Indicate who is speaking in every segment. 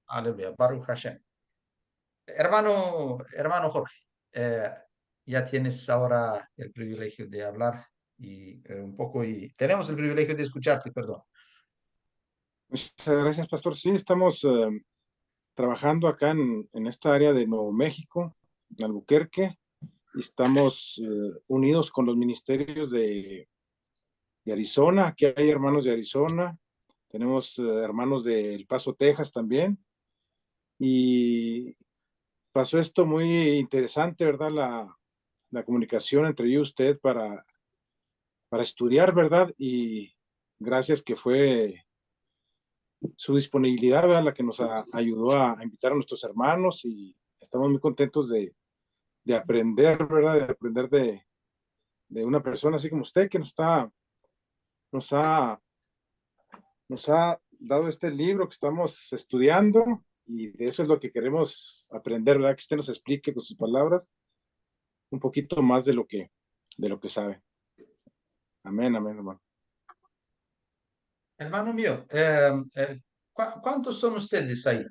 Speaker 1: Aleluya, Baruch Hashem. Hermano Jorge, eh, ya tienes ahora el privilegio de hablar y un poco, y tenemos el privilegio de escucharte, perdón.
Speaker 2: Muchas gracias, pastor. Sí, estamos trabajando acá en esta área de Nuevo México, en Albuquerque, y estamos unidos con los ministerios de Arizona. Aquí hay hermanos de Arizona, tenemos hermanos de El Paso, Texas también, y pasó esto muy interesante, ¿verdad? La comunicación entre yo y usted para estudiar, ¿verdad? Y gracias que fue su disponibilidad, ¿verdad? La que nos ayudó a invitar a nuestros hermanos y estamos muy contentos de aprender, ¿verdad? De aprender de una persona así como usted que nos ha, nos ha dado este libro que estamos estudiando y de eso es lo que queremos aprender, ¿verdad? Que usted nos explique con sus palabras un poquito más de lo que sabe. Amén, amén, hermano.
Speaker 1: Hermano mío, ¿cuántos son ustedes ahí?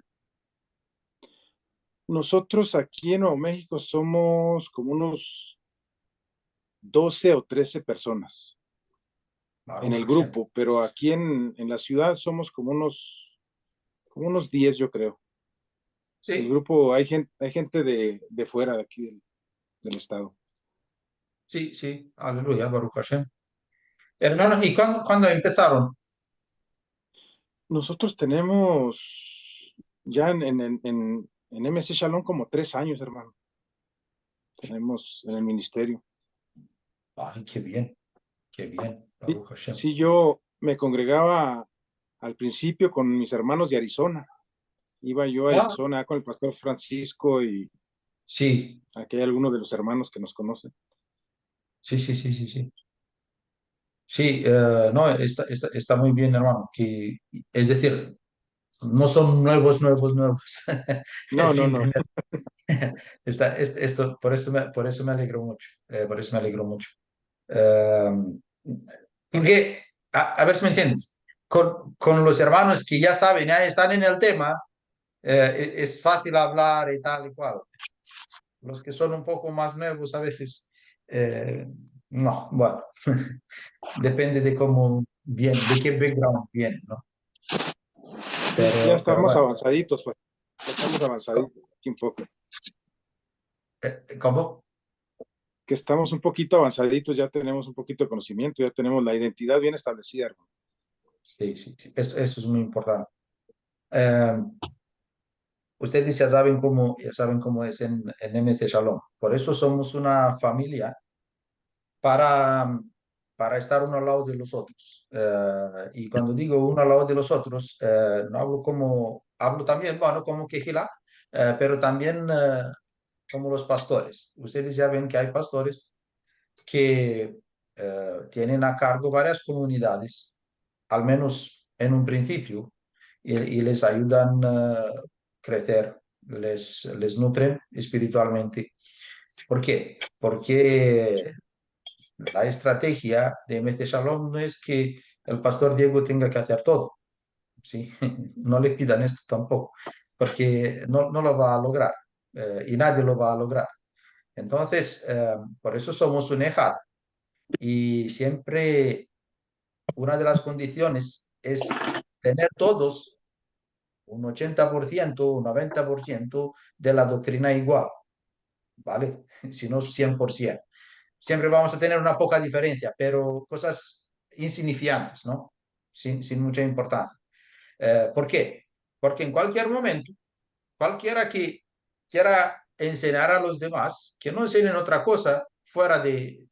Speaker 2: Nosotros aquí en Nuevo México somos como unos 12 o 13 personas en
Speaker 1: Baruch
Speaker 2: el
Speaker 1: Hashem.
Speaker 2: grupo, pero aquí en la ciudad somos como unos 10, yo creo. El
Speaker 1: Sí,
Speaker 2: grupo, hay gente de fuera de aquí del estado.
Speaker 1: sí, sí, aleluya, Baruch Hashem. Hermanos, ¿y cuándo empezaron?
Speaker 2: Nosotros tenemos ya en MC Shalom como 3 años, hermano. Tenemos en el ministerio.
Speaker 1: Ay, qué bien,
Speaker 2: Sí,
Speaker 1: Baruch Hashem.
Speaker 2: sí, yo me congregaba al principio con mis hermanos de Arizona. Iba yo a
Speaker 1: Ah,
Speaker 2: Arizona con el pastor Francisco y
Speaker 1: sí,
Speaker 2: aquí hay algunos de los hermanos que nos conocen.
Speaker 1: sí, sí, sí, sí, sí. Sí, no, está muy bien, hermano. Es decir, no son nuevos.
Speaker 2: No, no,
Speaker 1: Sin
Speaker 2: no.
Speaker 1: tener- por eso me alegro mucho. Por eso me alegro mucho. Eh, Porque, a ver si me entiendes, con los hermanos que ya saben, ya están en el tema, es fácil hablar y tal y cual. Los que son un poco más nuevos a veces, eh, no, bueno, depende de cómo viene, de qué background viene, ¿no?
Speaker 2: Sí, ya
Speaker 1: Pero
Speaker 2: estamos
Speaker 1: bueno,
Speaker 2: avanzaditos, pues. Ya estamos avanzaditos aquí un poco.
Speaker 1: ¿cómo?
Speaker 2: Que estamos un poquito avanzaditos, ya tenemos un poquito de conocimiento, ya tenemos la identidad bien establecida, hermano.
Speaker 1: Sí, sí, sí, eso es muy importante. Eh, Ustedes ya saben cómo es en MC Shalom. Por eso somos una familia para, para estar uno al lado de los otros. Y cuando digo uno al lado de los otros, no hablo también, bueno, como Kehilá, pero también como los pastores. Ustedes ya ven que hay pastores que tienen a cargo varias comunidades, al menos en un principio, y les ayudan a crecer, les nutren espiritualmente. ¿Por qué? Porque la estrategia de MC Shalom no es que el pastor Diego tenga que hacer todo, ¿sí? No le pidan esto tampoco, porque no lo va a lograr y nadie lo va a lograr. Entonces, por eso somos un EJAD y siempre una de las condiciones es tener todos un 80%, un 90% de la doctrina igual, ¿vale? Si no 100%. Siempre vamos a tener una poca diferencia, pero cosas insignificantes, ¿no? Sin mucha importancia. ¿Por qué? Porque en cualquier momento, cualquiera que quiera enseñar a los demás, que no enseñen otra cosa fuera de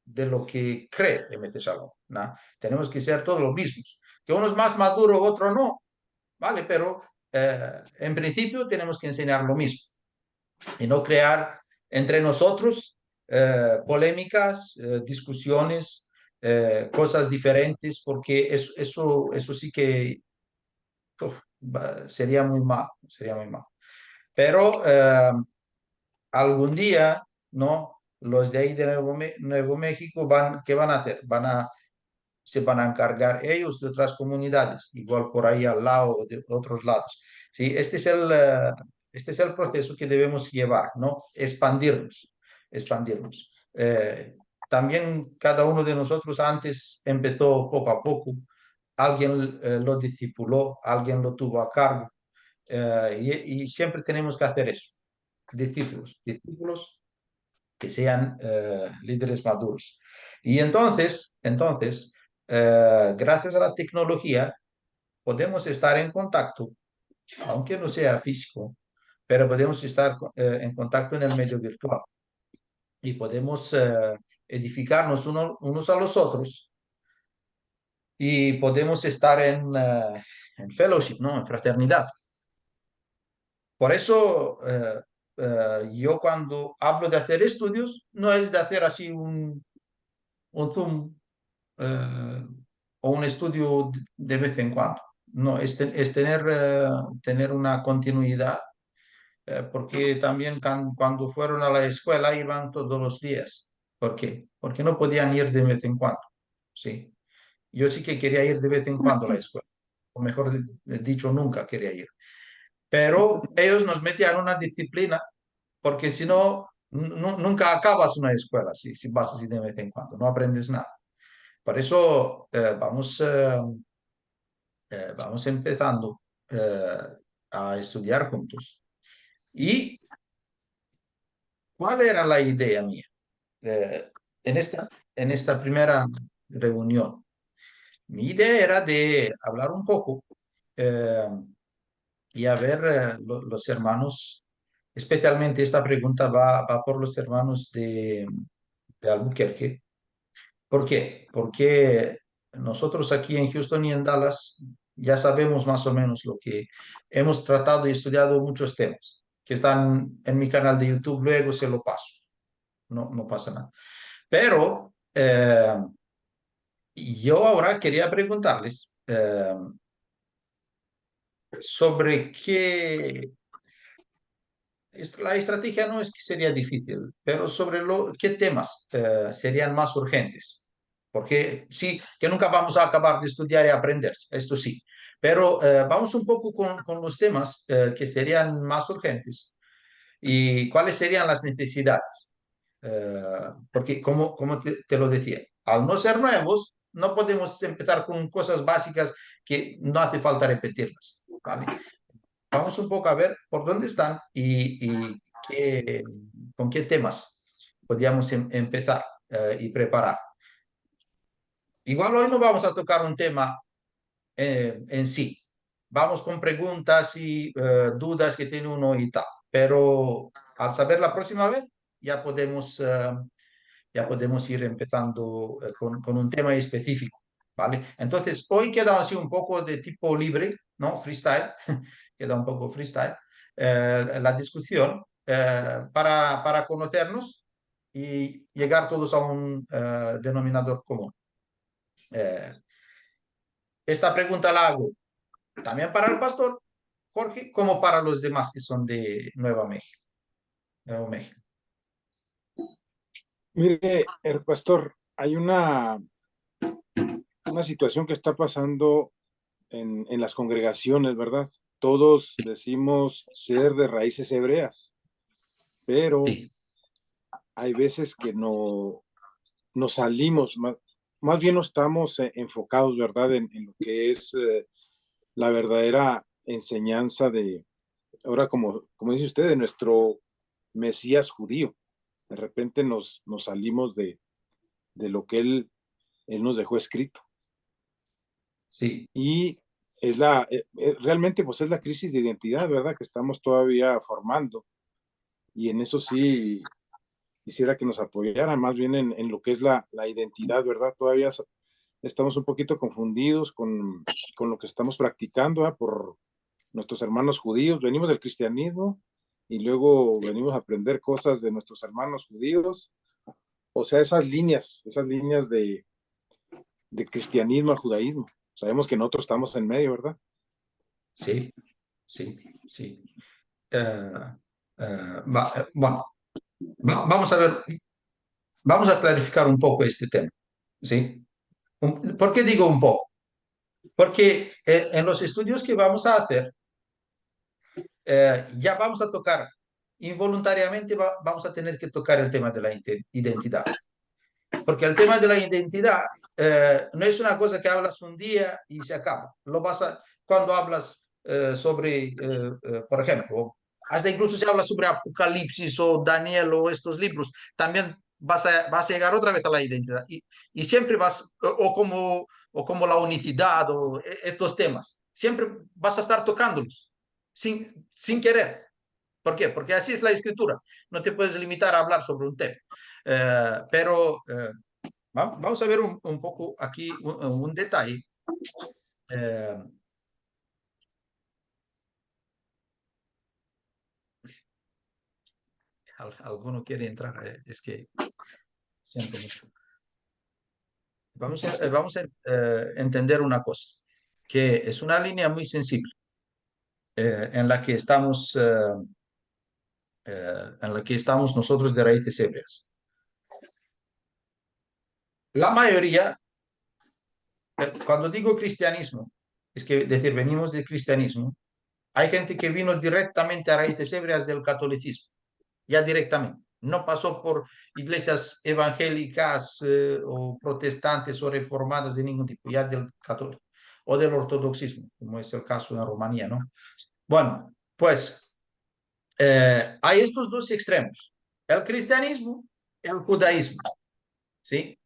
Speaker 1: lo que cree MC Shalom, ¿no? Tenemos que ser todos los mismos. Que uno es más maduro, otro no, ¿vale? Pero en principio tenemos que enseñar lo mismo y no crear entre nosotros polémicas, discusiones, cosas diferentes, porque eso sí que uf, sería muy mal, sería muy mal. Pero algún día, ¿no? Los de ahí de Nuevo México ¿qué van a hacer? se van a encargar ellos de otras comunidades, igual por ahí al lado o de otros lados. ¿Sí? Este es el proceso que debemos llevar, ¿no? Expandirnos, expandirnos. También cada uno de nosotros antes empezó poco a poco, alguien lo discipuló, alguien lo tuvo a cargo, y siempre tenemos que hacer eso, discípulos, discípulos que sean líderes maduros. Y gracias a la tecnología, podemos estar en contacto, aunque no sea físico, pero podemos estar en contacto en el medio virtual y podemos edificarnos unos a los otros y podemos estar en fellowship, ¿no? En fraternidad. Por eso, yo cuando hablo de hacer estudios, no es de hacer así un Zoom eh, o un estudio de vez en cuando. No, es tener una continuidad, porque también cuando fueron a la escuela iban todos los días. ¿Por qué? Porque no podían ir de vez en cuando. Sí. Yo sí que quería ir de vez en cuando a la escuela, o mejor dicho, nunca quería ir. Pero ellos nos metían una disciplina, porque si no, nunca acabas una escuela si vas así de vez en cuando, no aprendes nada. Por eso vamos empezando a estudiar juntos. ¿Y cuál era la idea mía eh, en esta primera reunión? Mi idea era de hablar un poco eh, y a ver los hermanos, especialmente esta pregunta va por los hermanos de Albuquerque. ¿Por qué? Porque nosotros aquí en Houston y en Dallas ya sabemos más o menos lo que hemos tratado y estudiado muchos temas que están en mi canal de YouTube, luego se lo paso, no pasa nada. Pero yo ahora quería preguntarles sobre la estrategia no es que sería difícil, pero sobre qué temas serían más urgentes. Porque sí, que nunca vamos a acabar de estudiar y aprender, esto sí. Pero vamos un poco con los temas que serían más urgentes y cuáles serían las necesidades. Porque como te lo decía, al no ser nuevos, no podemos empezar con cosas básicas que no hace falta repetirlas. ¿Vale? Vamos un poco a ver por dónde están y con qué temas podríamos empezar y preparar. Igual hoy no vamos a tocar un tema en sí. Vamos con preguntas y dudas que tiene uno y tal. Pero al saber la próxima vez, ya podemos ir empezando con un tema específico. ¿Vale? Entonces, hoy queda así un poco de tipo libre, ¿no? Freestyle, queda un poco freestyle, la discusión para conocernos y llegar todos a un denominador común. Eh, esta pregunta la hago también para el pastor Jorge, como para los demás que son de Nueva México, Nuevo México.
Speaker 2: Mire, el pastor, hay una situación que está pasando en las congregaciones, ¿verdad? Todos decimos ser de raíces hebreas, pero
Speaker 1: Sí,
Speaker 2: hay veces que no nos salimos, más bien no estamos enfocados, ¿verdad? En lo que es la verdadera enseñanza de, ahora como dice usted, de nuestro Mesías judío. De repente nos salimos de lo que él nos dejó escrito.
Speaker 1: sí,
Speaker 2: Y realmente pues es la crisis de identidad, ¿verdad? Que estamos todavía formando. Y en eso sí quisiera que nos apoyaran más bien en lo que es la identidad, ¿verdad? Todavía estamos un poquito confundidos con lo que estamos practicando, ¿verdad? Por nuestros hermanos judíos. Venimos del cristianismo y luego
Speaker 1: sí,
Speaker 2: venimos a aprender cosas de nuestros hermanos judíos. O sea, esas líneas de cristianismo a judaísmo. Sabemos que nosotros estamos en medio, ¿verdad?
Speaker 1: sí, sí, sí. Eh, bueno, vamos a ver, vamos a clarificar un poco este tema, ¿sí? ¿Por qué digo un poco? Porque en los estudios que vamos a hacer, ya vamos a tocar, involuntariamente vamos a tener que tocar el tema de la identidad. Porque el tema de la identidad no es una cosa que hablas un día y se acaba. Cuando hablas sobre, por ejemplo, hasta incluso si hablas sobre Apocalipsis o Daniel o estos libros, también vas a llegar otra vez a la identidad. Y siempre o como la unicidad o estos temas, siempre vas a estar tocándolos sin querer. ¿Por qué? Porque así es la escritura. No te puedes limitar a hablar sobre un tema. Pero vamos a ver un poco aquí un detalle. Eh, alguno quiere entrar, es que siento mucho. Vamos a entender una cosa, que es una línea muy sensible en la que estamos nosotros de raíces hebreas. La mayoría, cuando digo cristianismo, es que decir, venimos del cristianismo. Hay gente que vino directamente a raíces hebreas del catolicismo, ya directamente. No pasó por iglesias evangélicas o protestantes o reformadas de ningún tipo, ya del católico o del ortodoxismo, como es el caso en Rumanía, ¿no? Bueno, pues hay estos dos extremos, el cristianismo y el judaísmo, ¿sí?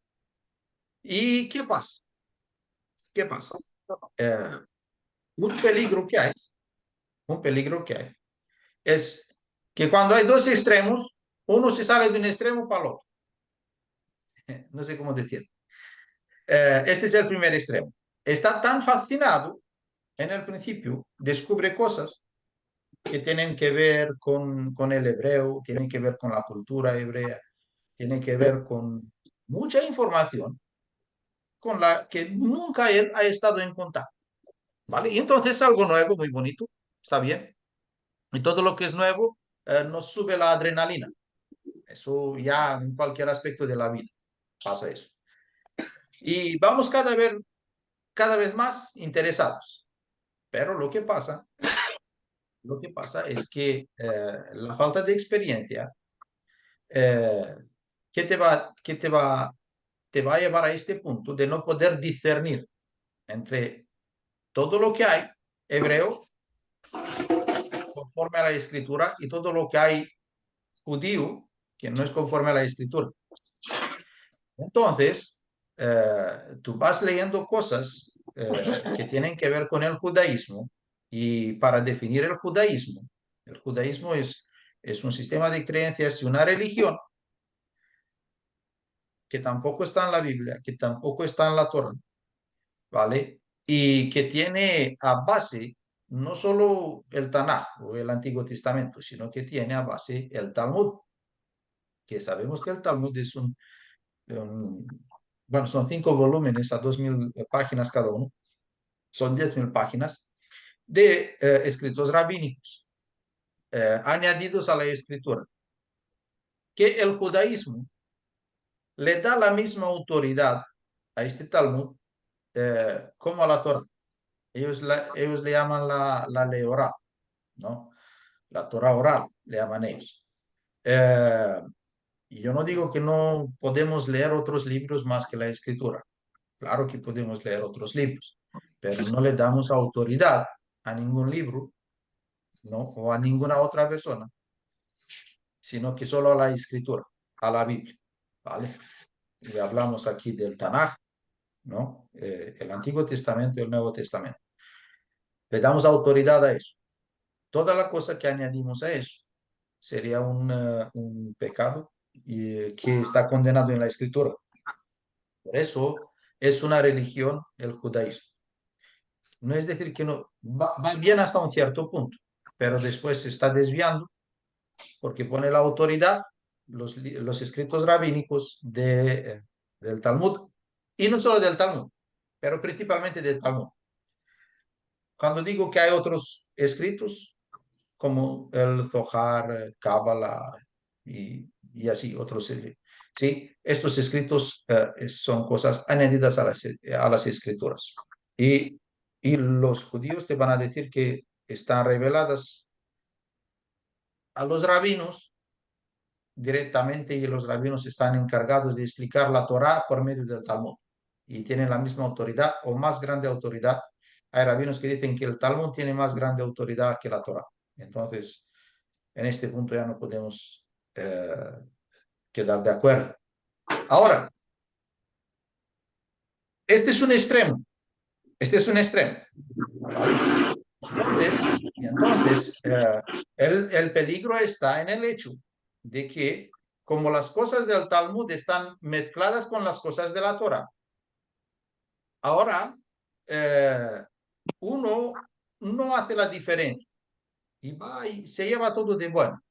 Speaker 1: ¿Y qué pasa? ¿Qué pasa? Eh, un peligro que hay, un peligro que hay es que cuando hay dos extremos, uno se sale de un extremo para el otro. No sé cómo decir. Este es el primer extremo. Está tan fascinado en el principio, descubre cosas que tienen que ver con el hebreo, tienen que ver con la cultura hebrea, tienen que ver con mucha información con la que nunca él ha estado en contacto. ¿Vale? Y entonces es algo nuevo, muy bonito, está bien. Y todo lo que es nuevo nos sube la adrenalina. Eso ya en cualquier aspecto de la vida pasa eso. Y vamos cada vez más interesados. Pero lo que pasa es que la falta de experiencia, eh, te va a llevar a este punto de no poder discernir entre todo lo que hay hebreo conforme a la escritura y todo lo que hay judío que no es conforme a la escritura. Entonces, tú vas leyendo cosas que tienen que ver con el judaísmo y para definir el judaísmo es un sistema de creencias y una religión que tampoco está en la Biblia, que tampoco está en la Torá, ¿vale? Y que tiene a base no solo el Tanaj o el Antiguo Testamento, sino que tiene a base el Talmud, que sabemos que el Talmud es un bueno, son 5 volúmenes a 2000 páginas cada uno, son 10.000 páginas de escritos rabínicos añadidos a la escritura, que el judaísmo le da la misma autoridad a este Talmud como a la Torah. Ellos le llaman la ley oral, ¿no? La Torah oral, le llaman ellos. Eh, y yo no digo que no podemos leer otros libros más que la escritura. Claro que podemos leer otros libros, pero no le damos autoridad a ningún libro, ¿no? O a ninguna otra persona, sino que solo a la escritura, a la Biblia, ¿vale? Y hablamos aquí del Tanaj, ¿no? El Antiguo Testamento y el Nuevo Testamento. Le damos autoridad a eso. Toda la cosa que añadimos a eso sería un pecado que está condenado en la escritura. Por eso es una religión el judaísmo. No es decir que no va bien hasta un cierto punto, pero después se está desviando porque pone la autoridad, los escritos rabínicos del Talmud, y no solo del Talmud, pero principalmente del Talmud. Cuando digo que hay otros escritos, como el Zohar, Cábala y así, otros ¿sí? Estos escritos son cosas añadidas a las escrituras. Y, y los judíos te van a decir que están reveladas a los rabinos directamente y los rabinos están encargados de explicar la Torá por medio del Talmud y tienen la misma autoridad o más grande autoridad. Hay rabinos que dicen que el Talmud tiene más grande autoridad que la Torá. Entonces, en este punto ya no podemos quedar de acuerdo. Ahora, este es un extremo. Este es un extremo. ¿Vale? Entonces el peligro está en el hecho de que como las cosas del Talmud están mezcladas con las cosas de la Torah, ahora eh, uno no hace la diferencia y va y se lleva todo de bueno,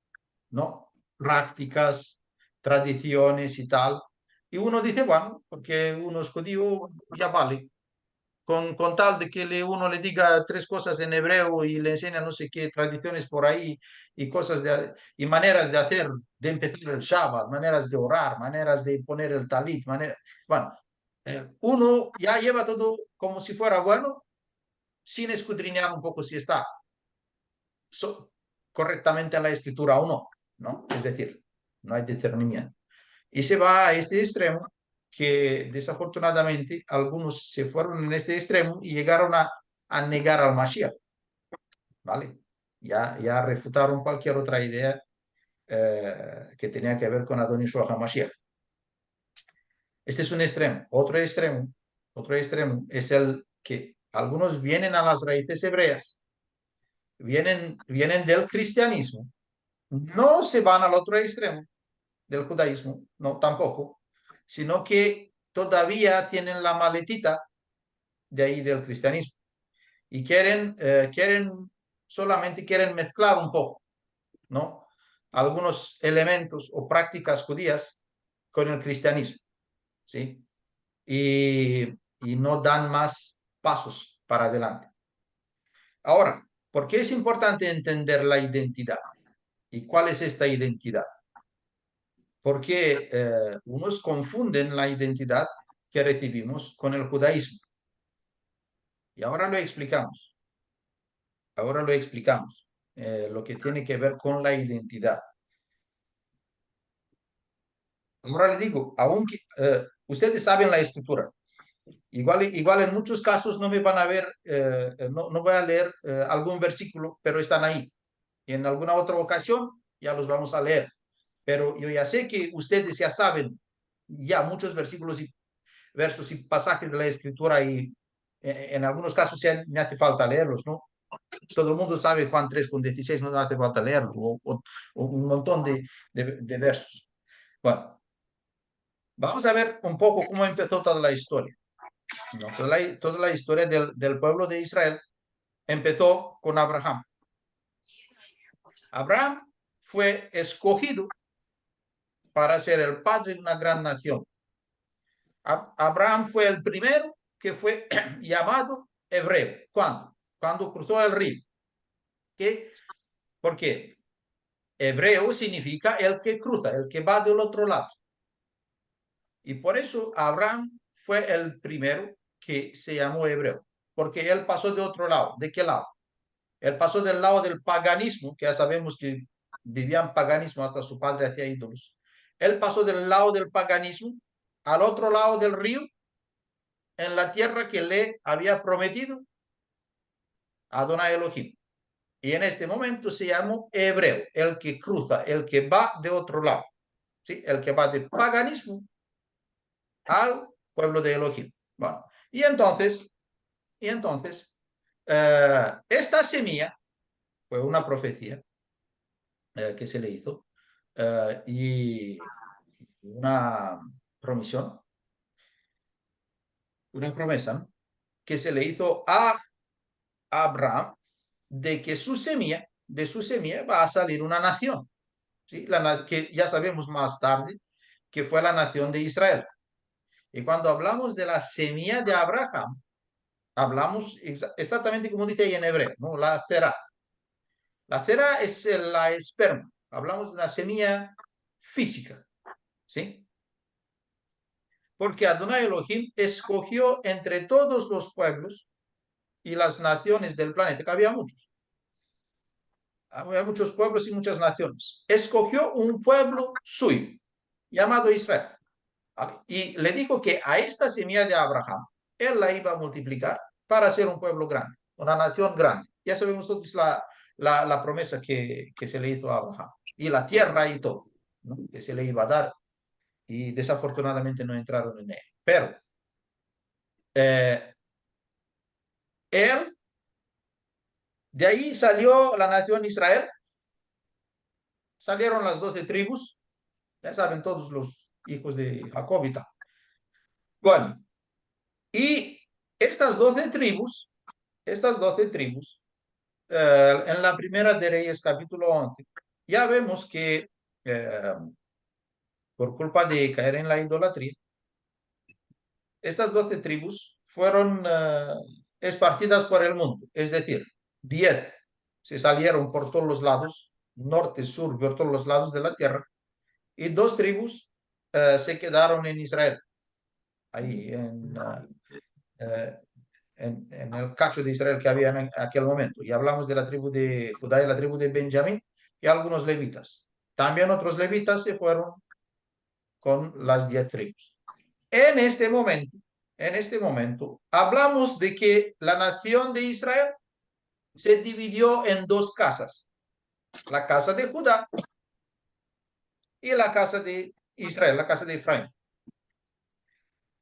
Speaker 1: ¿no? Prácticas, tradiciones y tal. Y uno dice, bueno, porque uno es judío, ya vale, con tal de que uno le diga tres cosas en hebreo y le enseña no sé qué tradiciones por ahí y cosas y maneras de hacer, de empezar el Shabbat, maneras de orar, maneras de poner el talit, bueno, uno ya lleva todo como si fuera bueno, sin escudriñar un poco si está so, correctamente en la escritura o no, ¿no? Es decir, no hay discernimiento. Y se va a este extremo que desafortunadamente algunos se fueron en este extremo y llegaron a negar al Mashiach, ¿vale? Ya refutaron cualquier otra idea que tenía que ver con Adon Yeshua HaMashiach. Este es un extremo. Otro extremo es el que algunos vienen a las raíces hebreas, vienen del cristianismo, no se van al otro extremo del judaísmo, no tampoco, sino que todavía tienen la maletita de ahí del cristianismo y solamente quieren mezclar un poco, ¿no? Algunos elementos o prácticas judías con el cristianismo, ¿sí? Y no dan más pasos para adelante. Ahora, ¿por qué es importante entender la identidad? ¿Y cuál es esta identidad? Porque unos confunden la identidad que recibimos con el judaísmo. Y ahora lo explicamos. Ahora lo explicamos. Lo que tiene que ver con la identidad. Ahora le digo, aunque ustedes saben la escritura, igual en muchos casos no me van a ver, no voy a leer algún versículo, pero están ahí. Y en alguna otra ocasión ya los vamos a leer. Pero yo ya sé que ustedes ya saben ya muchos versículos y versos y pasajes de la escritura y en algunos casos ya me hace falta leerlos, ¿no? Todo el mundo sabe Juan 3:16, no hace falta leerlo, o un montón de versos. Bueno, vamos a ver un poco cómo empezó toda la historia. ¿No? Toda la historia del pueblo de Israel empezó con Abraham. Abraham fue escogido para ser el padre de una gran nación. Abraham fue el primero que fue llamado hebreo. ¿Cuándo? Cuando cruzó el río. ¿Qué? ¿Por qué? Hebreo significa el que cruza, el que va del otro lado. Y por eso Abraham fue el primero que se llamó hebreo, porque él pasó de otro lado. ¿De qué lado? Él pasó del lado del paganismo, que ya sabemos que vivían paganismo, hasta su padre hacía ídolos. Él pasó del lado del paganismo al otro lado del río, en la tierra que le había prometido Adonai Elohim. Y en este momento se llamó hebreo, el que cruza, el que va de otro lado, ¿sí? El que va de paganismo al pueblo de Elohim. Bueno, y entonces esta semilla fue una profecía que se le hizo y una promisión, una promesa que se le hizo a Abraham de que de su semilla va a salir una nación, ¿sí? Que ya sabemos más tarde que fue la nación de Israel. Y cuando hablamos de la semilla de Abraham, hablamos exactamente como dice ahí en hebreo, ¿no? La cera. La cera es la esperma. Hablamos de una semilla física, ¿sí? porque Adonai Elohim escogió entre todos los pueblos y las naciones del planeta, que había muchos pueblos y muchas naciones. Escogió un pueblo suyo, llamado Israel. ¿Vale? Y le dijo que a esta semilla de Abraham, él la iba a multiplicar para ser un pueblo grande, una nación grande. Ya sabemos todos la promesa que se le hizo a Abraham. Y la tierra y todo, ¿no? Que se le iba a dar. Y desafortunadamente no entraron en él. Pero él, de ahí salió la nación Israel, salieron las 12 tribus, ya saben todos los hijos de Jacob y tal. Bueno, y estas 12 tribus, en la primera de Reyes capítulo 11, ya vemos que por culpa de caer en la idolatría, estas 12 tribus fueron esparcidas por el mundo, es decir, 10 se salieron por todos los lados, norte, sur, por todos los lados de la tierra, y 2 tribus se quedaron en Israel, ahí eh, en el cacho de Israel que había en aquel momento. Y hablamos de la tribu de Judá y la tribu de Benjamín y algunos levitas. También otros levitas se fueron con las 10 tribus. En este momento, hablamos de que la nación de Israel se dividió en 2 casas, la casa de Judá y la casa de Israel, la casa de Efraín.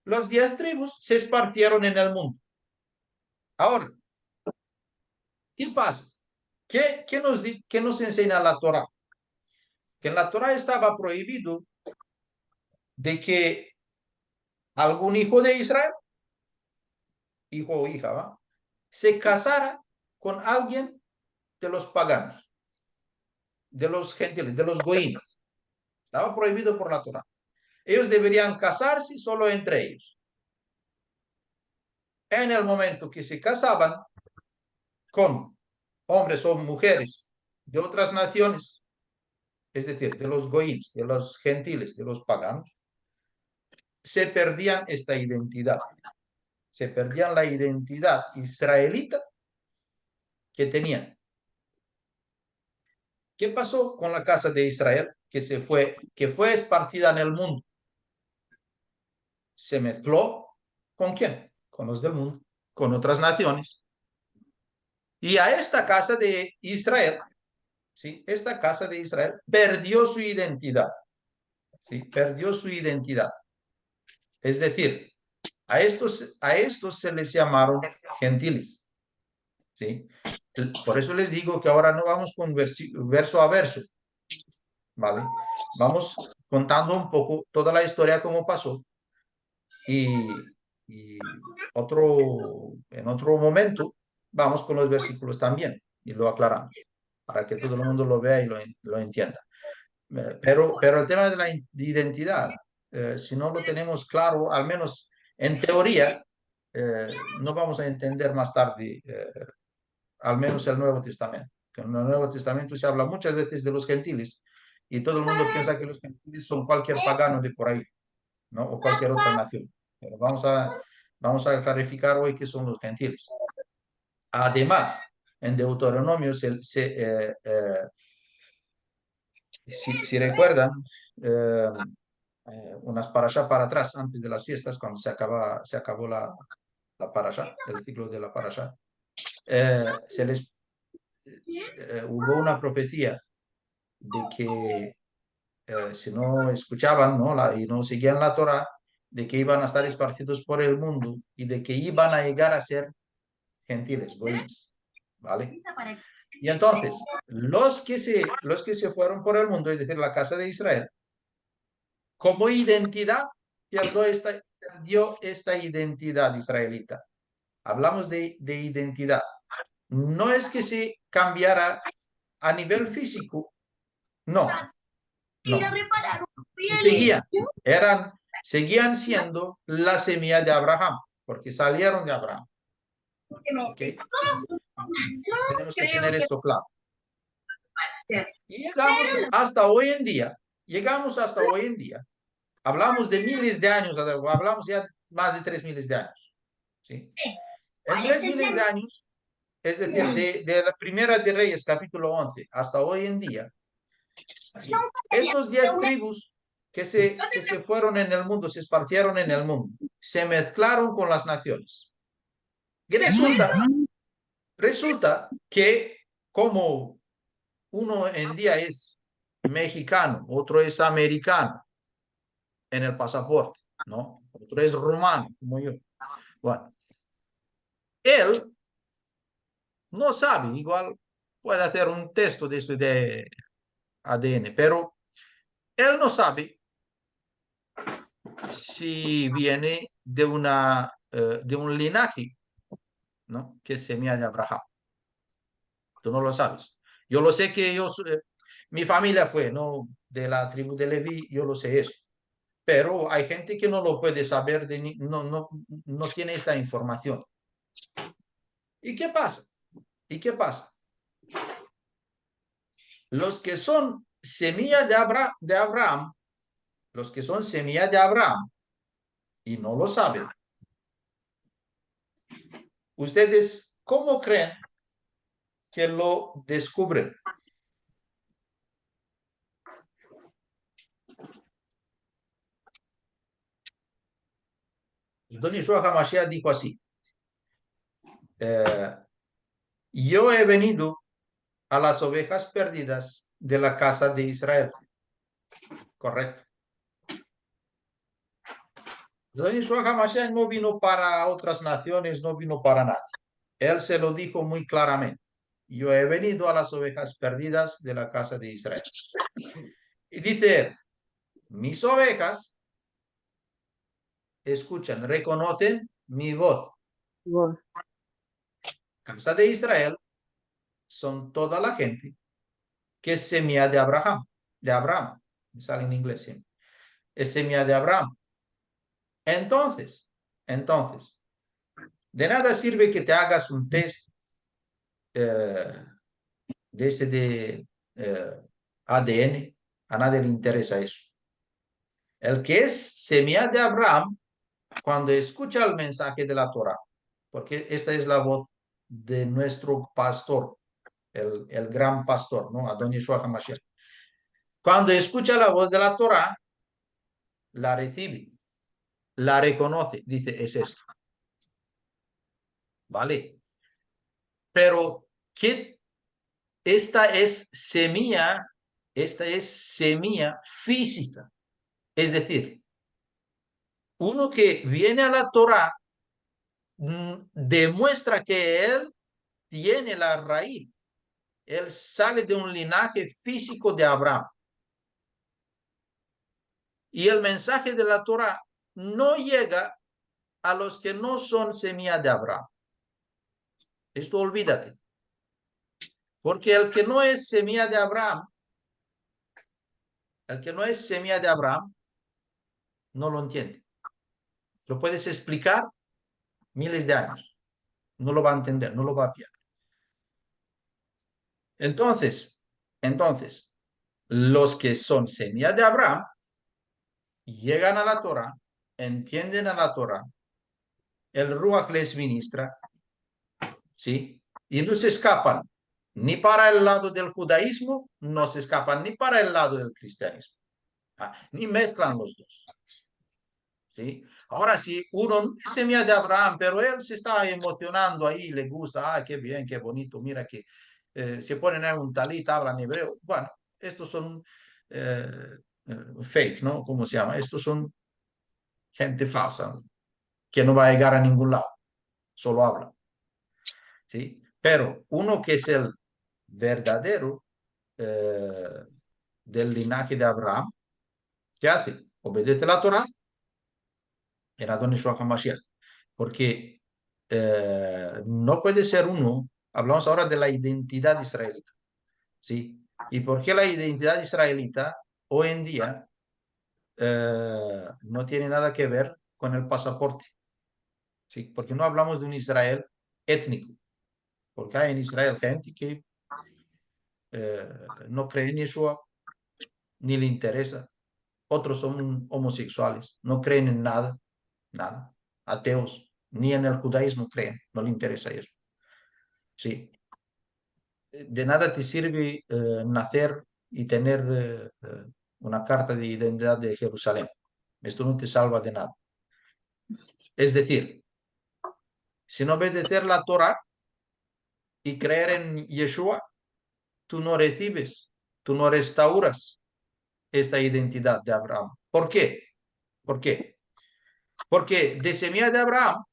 Speaker 1: Los 10 tribus se esparcieron en el mundo. Ahora, ¿qué pasa? ¿Qué nos enseña la Torah? Que en la Torah estaba prohibido de que algún hijo de Israel, hijo o hija, ¿va? Se casara con alguien de los paganos, de los gentiles, de los goínos. Estaba prohibido por la Torah. Ellos deberían casarse solo entre ellos. En el momento que se casaban con hombres o mujeres de otras naciones, es decir, de los goíns, de los gentiles, de los paganos, se perdían esta identidad. Se perdían la identidad israelita que tenían. ¿Qué pasó con la casa de Israel que fue esparcida en el mundo? Se mezcló ¿con quién? Con los del mundo, con otras naciones. Y a esta casa de Israel, ¿sí? Esta casa de Israel perdió su identidad, ¿sí? Perdió su identidad. Es decir, a estos se les llamaron gentiles, ¿sí? Por eso les digo que ahora no vamos con verso a verso, ¿vale? Vamos contando un poco toda la historia cómo pasó y en otro momento vamos con los versículos también y lo aclaramos para que todo el mundo lo vea y lo entienda. Pero el tema de la identidad, si no lo tenemos claro, al menos en teoría, no vamos a entender más tarde, al menos el Nuevo Testamento. Que en el Nuevo Testamento se habla muchas veces de los gentiles y todo el mundo piensa que los gentiles son cualquier pagano de por ahí, ¿no? O cualquier otra nación. Pero vamos a clarificar hoy qué son los gentiles. Además, en Deuteronomio, si recuerdan, eh, unas parashá para atrás, antes de las fiestas, cuando se acabó la parashá, el ciclo de la parashá, hubo una profecía de que si no escuchaban, ¿no? Y no seguían la Torah, de que iban a estar esparcidos por el mundo y de que iban a llegar a ser gentiles, goyim, ¿vale? Y entonces, los que se fueron por el mundo, es decir, la casa de Israel, como identidad, perdió esta identidad israelita. Hablamos de identidad. No es que se cambiara a nivel físico, no, no. Seguían, seguían siendo la semilla de Abraham, porque salieron de Abraham. ¿Okay? Tenemos que tener esto claro. Y llegamos hasta hoy en día, hablamos de miles de años, hablamos ya más de 3.000 de años. ¿Sí? En 3.000 de años, es decir, de la Primera de Reyes, capítulo 11, hasta hoy en día, estos 10 tribus que se fueron en el mundo, se esparcieron en el mundo, se mezclaron con las naciones. Y resulta que como uno en día es mexicano, otro es americano en el pasaporte, ¿no? Otro es romano, como yo. Bueno, él no sabe, igual puede hacer un test de eso de ADN, pero él no sabe si viene de un linaje, ¿no? Que es semilla de Abraham. Tú no lo sabes. Yo lo sé que mi familia fue, ¿no? De la tribu de Leví, yo lo sé eso. Pero hay gente que no lo puede saber, no tiene esta información. ¿Y qué pasa? ¿Y qué pasa? Los que son semilla de Abraham, los que son semilla de Abraham y no lo saben, ¿ustedes cómo creen que lo descubren? Don Yeshua HaMashiach dijo así, eh, yo he venido a las ovejas perdidas de la casa de Israel. Correcto. Don Yeshua HaMashiach no vino para otras naciones, no vino para nada. Él se lo dijo muy claramente. Yo he venido a las ovejas perdidas de la casa de Israel. Y dice él, mis ovejas escuchan, reconocen mi voz.
Speaker 3: Wow.
Speaker 1: Casa de Israel son toda la gente que es semilla de Abraham, me sale en inglés siempre, es semilla de Abraham. Entonces, de nada sirve que te hagas un test eh, de ese de ADN, a nadie le interesa eso. El que es semilla de Abraham, cuando escucha el mensaje de la Torah, porque esta es la voz de nuestro pastor, el gran pastor, ¿no? Adon Yeshua HaMashiach. Cuando escucha la voz de la Torah, la recibe, la reconoce, dice, es esto. ¿Vale? Pero, ¿qué? Esta es semilla física. Es decir, uno que viene a la Torah demuestra que él tiene la raíz. Él sale de un linaje físico de Abraham. Y el mensaje de la Torah no llega a los que no son semilla de Abraham. Esto olvídate. Porque el que no es semilla de Abraham, no lo entiende. Lo puedes explicar miles de años. No lo va a entender, no lo va a pillar. Entonces, los que son semilla de Abraham llegan a la Torah, entienden a la Torah, el Ruach les ministra, ¿sí? Y no se escapan ni para el lado del judaísmo, no se escapan ni para el lado del cristianismo. Ni mezclan los dos. ¿Sí? Ahora, si uno es semilla de Abraham, pero él se está emocionando ahí, le gusta, qué bien, qué bonito, mira que se ponen a un talit, hablan hebreo. Bueno, estos son fake, ¿no? ¿Cómo se llama? Estos son gente falsa, que no va a llegar a ningún lado, solo habla. ¿Sí? Pero uno que es el verdadero del linaje de Abraham, ¿qué hace? Obedece la Torah en Adon Yeshua HaMashiach. Porque no puede ser uno, hablamos ahora de la identidad israelita, ¿sí? ¿Y por qué la identidad israelita hoy en día no tiene nada que ver con el pasaporte? ¿Sí? Porque no hablamos de un Israel étnico, porque hay en Israel gente que no cree en Yeshua, ni le interesa, otros son homosexuales, no creen en nada, nada, ateos, ni en el judaísmo creen, no le interesa eso. Sí, de nada te sirve nacer y tener una carta de identidad de Jerusalén. Esto no te salva de nada. Es decir, sin obedecer la Torah y creer en Yeshua, tú no recibes, tú no restauras esta identidad de Abraham. ¿Por qué? ¿Por qué? Porque de semilla de Abraham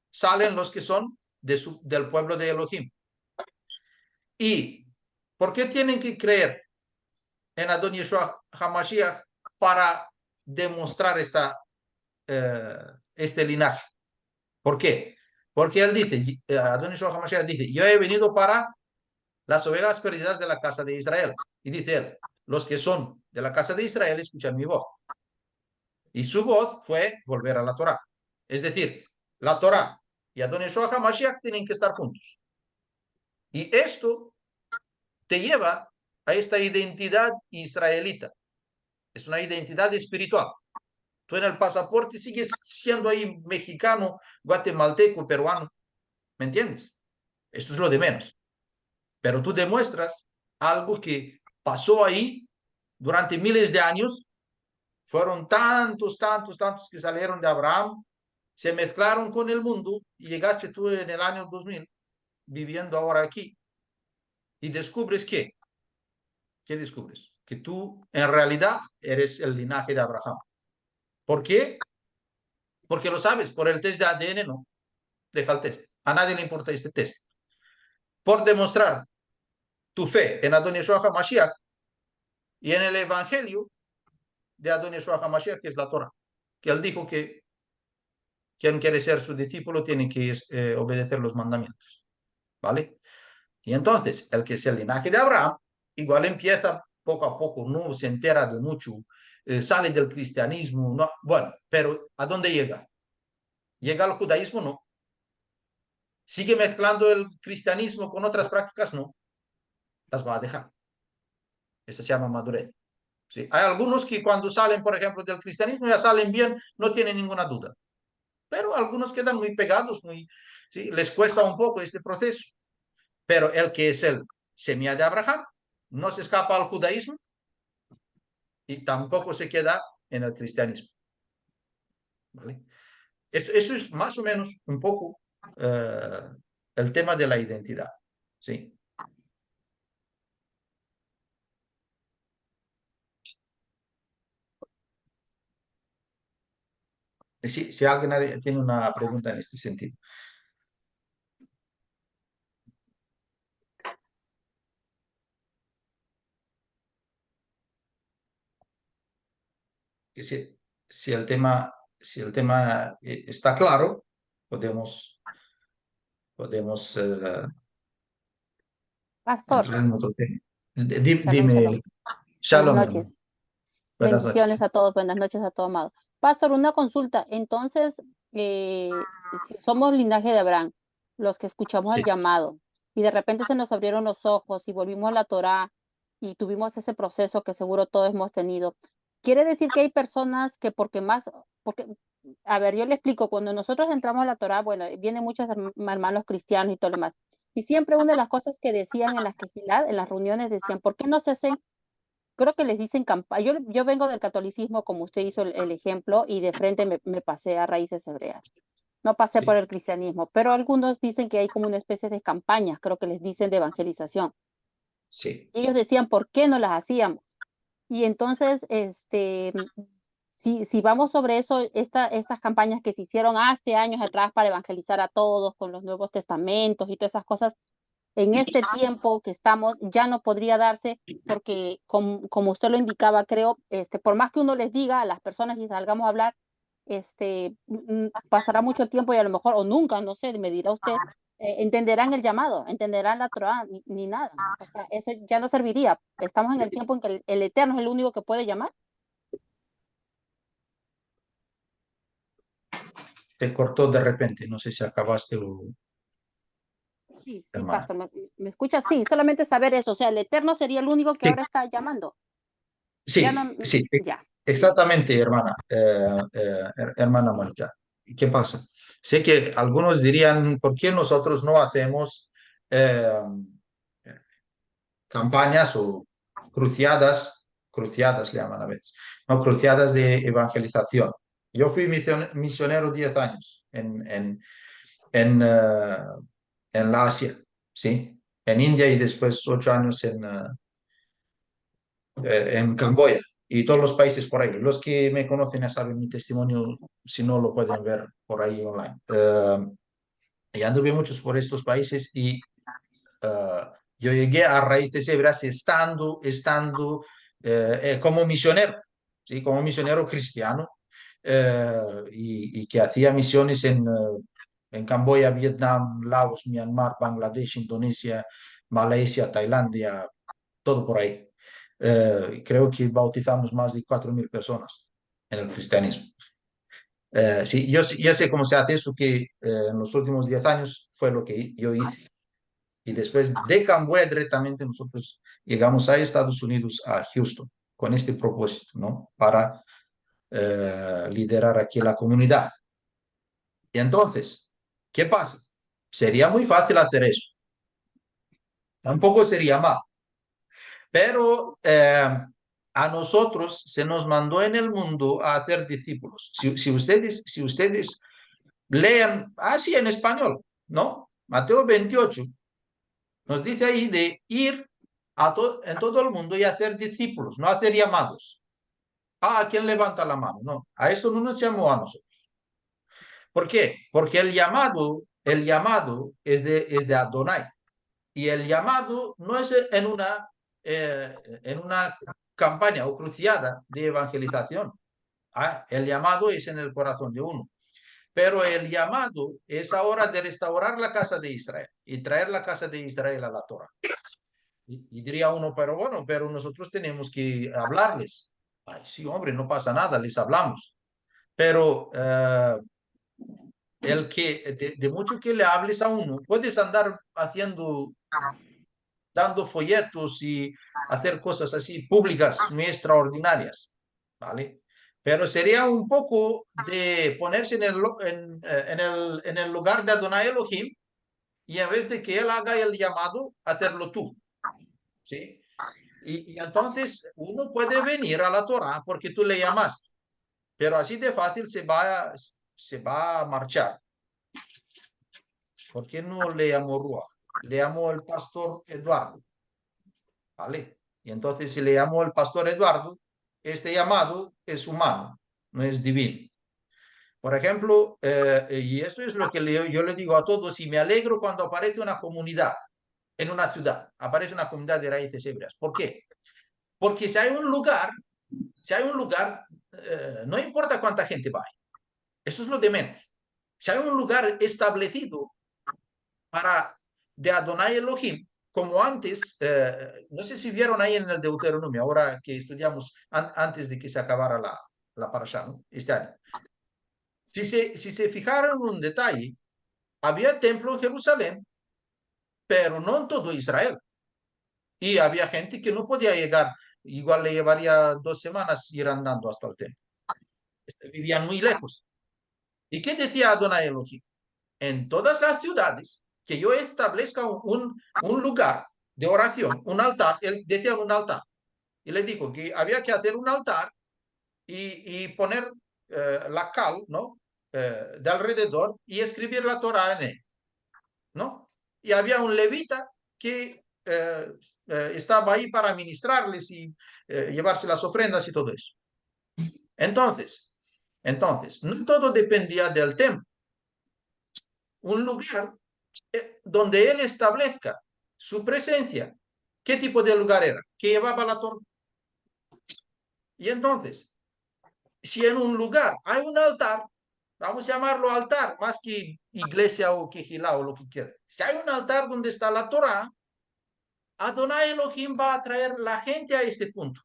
Speaker 1: salen los que son del pueblo de Elohim. ¿Y por qué tienen que creer en Adon Yeshua HaMashiach para demostrar este linaje? ¿Por qué? Porque él dice, Adon Yeshua HaMashiach dice, yo he venido para las ovejas perdidas de la casa de Israel. Y dice él, los que son de la casa de Israel escuchan mi voz. Y su voz fue volver a la Torah. Es decir, la Torah y Adon Yeshua HaMashiach tienen que estar juntos. Y esto te lleva a esta identidad israelita. Es una identidad espiritual. Tú en el pasaporte sigues siendo ahí mexicano, guatemalteco, peruano. ¿Me entiendes? Esto es lo de menos. Pero tú demuestras algo que pasó ahí durante miles de años. Fueron tantos, tantos, tantos que salieron de Abraham, se mezclaron con el mundo y llegaste tú en el año 2000 viviendo ahora aquí y descubres que, ¿qué descubres? Que tú en realidad eres el linaje de Abraham. ¿Por qué? Porque lo sabes, por el test de ADN no, deja el test. A nadie le importa este test. Por demostrar tu fe en Adon Yeshua HaMashiach y en el evangelio de Adon Yeshua HaMashiach, que es la Torah, que él dijo que quien quiere ser su discípulo tiene que obedecer los mandamientos, ¿vale? Y entonces, el que es el linaje de Abraham, igual empieza poco a poco, no se entera de mucho, sale del cristianismo, no, bueno, pero ¿a dónde llega? ¿Llega al judaísmo? No. ¿Sigue mezclando el cristianismo con otras prácticas? No. Las va a dejar. Eso se llama madurez. ¿Sí? Hay algunos que cuando salen, por ejemplo, del cristianismo ya salen bien, no tienen ninguna duda. Pero algunos quedan muy pegados, muy, ¿sí? Les cuesta un poco este proceso. Pero el que es el semilla de Abraham no se escapa al judaísmo y tampoco se queda en el cristianismo. ¿Vale? Eso es más o menos un poco el tema de la identidad. ¿Sí? Si alguien tiene una pregunta en este sentido. Que si el tema está claro, podemos
Speaker 3: Pastor,
Speaker 1: entrar en otro tema.
Speaker 3: shalom, shalom.
Speaker 1: Dime,
Speaker 3: Buenas
Speaker 1: Shalom, mi
Speaker 3: noches.
Speaker 1: hermano. Buenas
Speaker 3: Bendiciones
Speaker 1: noches.
Speaker 3: a todos, buenas noches a todo amado. Pastor, una consulta. Entonces, si somos linaje de Abraham, los que escuchamos
Speaker 1: Sí,
Speaker 3: el llamado, y de repente se nos abrieron los ojos y volvimos a la Torá y tuvimos ese proceso que seguro todos hemos tenido, quiere decir que hay personas que porque, a ver, yo le explico, cuando nosotros entramos a la Torá, bueno, vienen muchos hermanos cristianos y todo lo demás, y siempre una de las cosas que decían en las quejilad, en las reuniones, decían, ¿por qué no se hacen? Creo que les dicen campaña. Yo vengo del catolicismo, como usted hizo el ejemplo, y de frente me pasé a raíces hebreas. No pasé por
Speaker 1: sí,
Speaker 3: el cristianismo, pero algunos dicen que hay como una especie de campañas, creo que les dicen de evangelización.
Speaker 1: sí,
Speaker 3: Y ellos decían, ¿por qué no las hacíamos? Y entonces, si vamos sobre eso, estas campañas que se hicieron hace años atrás para evangelizar a todos con los Nuevos Testamentos y todas esas cosas, en este tiempo que estamos ya no podría darse porque, como usted lo indicaba, creo, por más que uno les diga a las personas y salgamos a hablar, pasará mucho tiempo y a lo mejor, o nunca, no sé, me dirá usted, entenderán el llamado, entenderán la Torah, ni nada. O sea, eso ya no serviría. Estamos en el tiempo en que el Eterno es el único que puede llamar.
Speaker 1: te cortó de repente. No sé si acabaste
Speaker 3: Sí, sí,
Speaker 1: hermana.
Speaker 3: pastor, ¿me escucha? Sí, solamente saber eso. O sea, el Eterno sería el único que
Speaker 1: Sí,
Speaker 3: ahora está llamando. Ya
Speaker 1: sí,
Speaker 3: no,
Speaker 1: sí.
Speaker 3: ya.
Speaker 1: exactamente, hermana, hermana Mónica. ¿Qué pasa? Sé que algunos dirían, ¿por qué nosotros no hacemos eh, campañas o cruciadas le llaman a veces, no, cruciadas de evangelización? Yo fui misionero 10 años en en la Asia, ¿sí? En India y después 8 años en Camboya y todos los países por ahí. Los que me conocen ya saben mi testimonio, si no lo pueden ver por ahí online. Y anduve muchos por estos países y yo llegué a Raíces Hebreas estando como misionero, ¿sí? Como misionero cristiano y que hacía misiones en Camboya, Vietnam, Laos, Myanmar, Bangladesh, Indonesia, Malasia, Tailandia, todo por ahí. Creo que bautizamos más de 4.000 personas en el cristianismo. Sí, yo sé cómo se hace eso, que en los últimos 10 años fue lo que yo hice. Y después de Camboya directamente nosotros llegamos a Estados Unidos, a Houston, con este propósito, ¿no? Para liderar aquí la comunidad. Y entonces, ¿qué pasa? Sería muy fácil hacer eso. Tampoco sería mal. Pero a nosotros se nos mandó en el mundo a hacer discípulos. Si ustedes lean así en español, ¿no? Mateo 28 nos dice ahí de ir en todo el mundo y hacer discípulos, no hacer llamados. ¿A quién levanta la mano? No, a eso no nos llamó a nosotros. ¿Por qué? Porque el llamado es de Adonai. Y el llamado no es en una campaña o cruciada de evangelización. El llamado es en el corazón de uno. Pero el llamado es ahora de restaurar la casa de Israel y traer la casa de Israel a la Torah. Y diría uno, pero bueno, pero nosotros tenemos que hablarles. Ay, sí, hombre, no pasa nada, les hablamos. Pero de mucho que le hables a uno, puedes andar dando folletos y hacer cosas así públicas, muy extraordinarias, ¿vale? Pero sería un poco de ponerse en el lugar de Adonai Elohim y en vez de que él haga el llamado, hacerlo tú, ¿sí? Y entonces uno puede venir a la Torah porque tú le llamas, pero así de fácil se va a marchar. ¿Por qué no le llamó Ruach? Le llamó el pastor Eduardo, ¿vale? Y entonces si le llamó el pastor Eduardo, este llamado es humano, no es divino. Por ejemplo, y esto es lo que yo le digo a todos, y me alegro cuando aparece una comunidad en una ciudad, aparece una comunidad de raíces hebreas. ¿Por qué? Porque si hay un lugar, no importa cuánta gente va, eso es lo de menos. Si hay un lugar establecido para de Adonai Elohim, como antes, no sé si vieron ahí en el Deuteronomio, ahora que estudiamos antes de que se acabara la parasha, ¿no? Este año. Si se fijaron en un detalle, había templo en Jerusalén, pero no en todo Israel. Y había gente que no podía llegar, igual le llevaría 2 semanas ir andando hasta el templo. Vivían muy lejos. ¿Y qué decía Adonai Elohim? En todas las ciudades que yo establezca un lugar de oración, un altar, él decía un altar, y le dijo que había que hacer un altar y poner la cal, ¿no? De alrededor y escribir la Torah en él, ¿no? Y había un levita que estaba ahí para ministrarles y llevarse las ofrendas y todo eso. Entonces, no todo dependía del templo. Un lugar donde él establezca su presencia. ¿Qué tipo de lugar era? Que llevaba la Torah. Y entonces, si en un lugar hay un altar, vamos a llamarlo altar, más que iglesia o quejilá o lo que quiera. Si hay un altar donde está la Torah, Adonai Elohim va a traer la gente a este punto.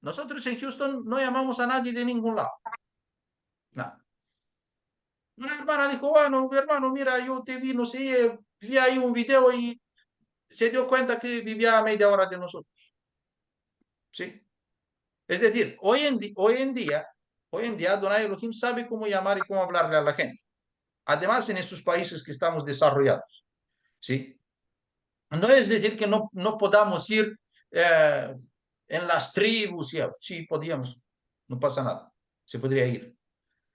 Speaker 1: Nosotros en Houston no llamamos a nadie de ningún lado. No. Una hermana dijo, bueno, hermano, mira, yo te vi, no sé, vi ahí un video y se dio cuenta que vivía a media hora de nosotros. ¿Sí? Es decir, hoy en día, Adonai Elohim sabe cómo llamar y cómo hablarle a la gente. Además, en estos países que estamos desarrollados, ¿sí? No es decir que no podamos ir eh, en las tribus, sí, podíamos, no pasa nada, se podría ir.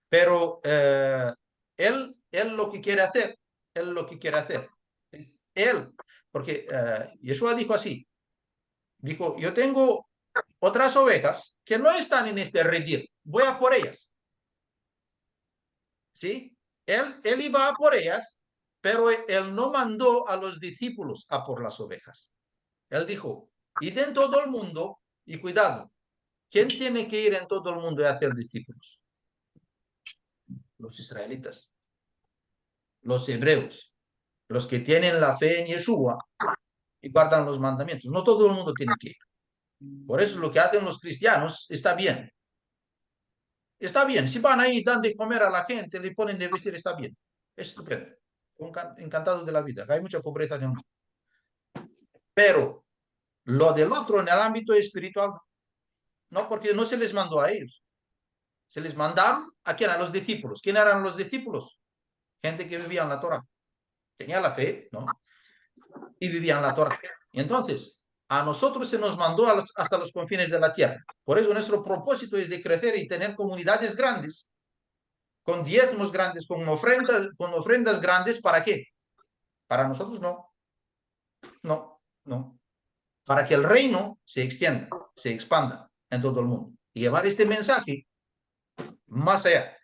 Speaker 1: Pero él lo que quiere hacer, él lo que quiere hacer, es él, porque Yeshua dijo así, dijo, yo tengo otras ovejas que no están en este redil, voy a por ellas, ¿sí? Él iba a por ellas, pero él no mandó a los discípulos a por las ovejas. Él dijo, id en todo el mundo y cuidado, ¿quién tiene que ir en todo el mundo y hacer discípulos? Los israelitas, los hebreos, los que tienen la fe en Yeshua y guardan los mandamientos. No todo el mundo tiene que ir. Por eso lo que hacen los cristianos está bien. Está bien. Si van ahí, dan de comer a la gente, le ponen de vestir, está bien. Es estupendo. Encantado de la vida. Hay mucha pobreza en el mundo. Pero lo del otro en el ámbito espiritual, no, porque no se les mandó a ellos. Se les mandaron a quién, a los discípulos. ¿Quién eran los discípulos? Gente que vivía en la Torah. Tenía la fe, ¿no? Y vivía en la Torah. Y entonces, a nosotros se nos mandó hasta los confines de la tierra. Por eso nuestro propósito es de crecer y tener comunidades grandes, con diezmos grandes, con ofrendas grandes. ¿Para qué? Para nosotros no. No, no. Para que el reino se extienda, se expanda en todo el mundo. Y llevar este mensaje más allá.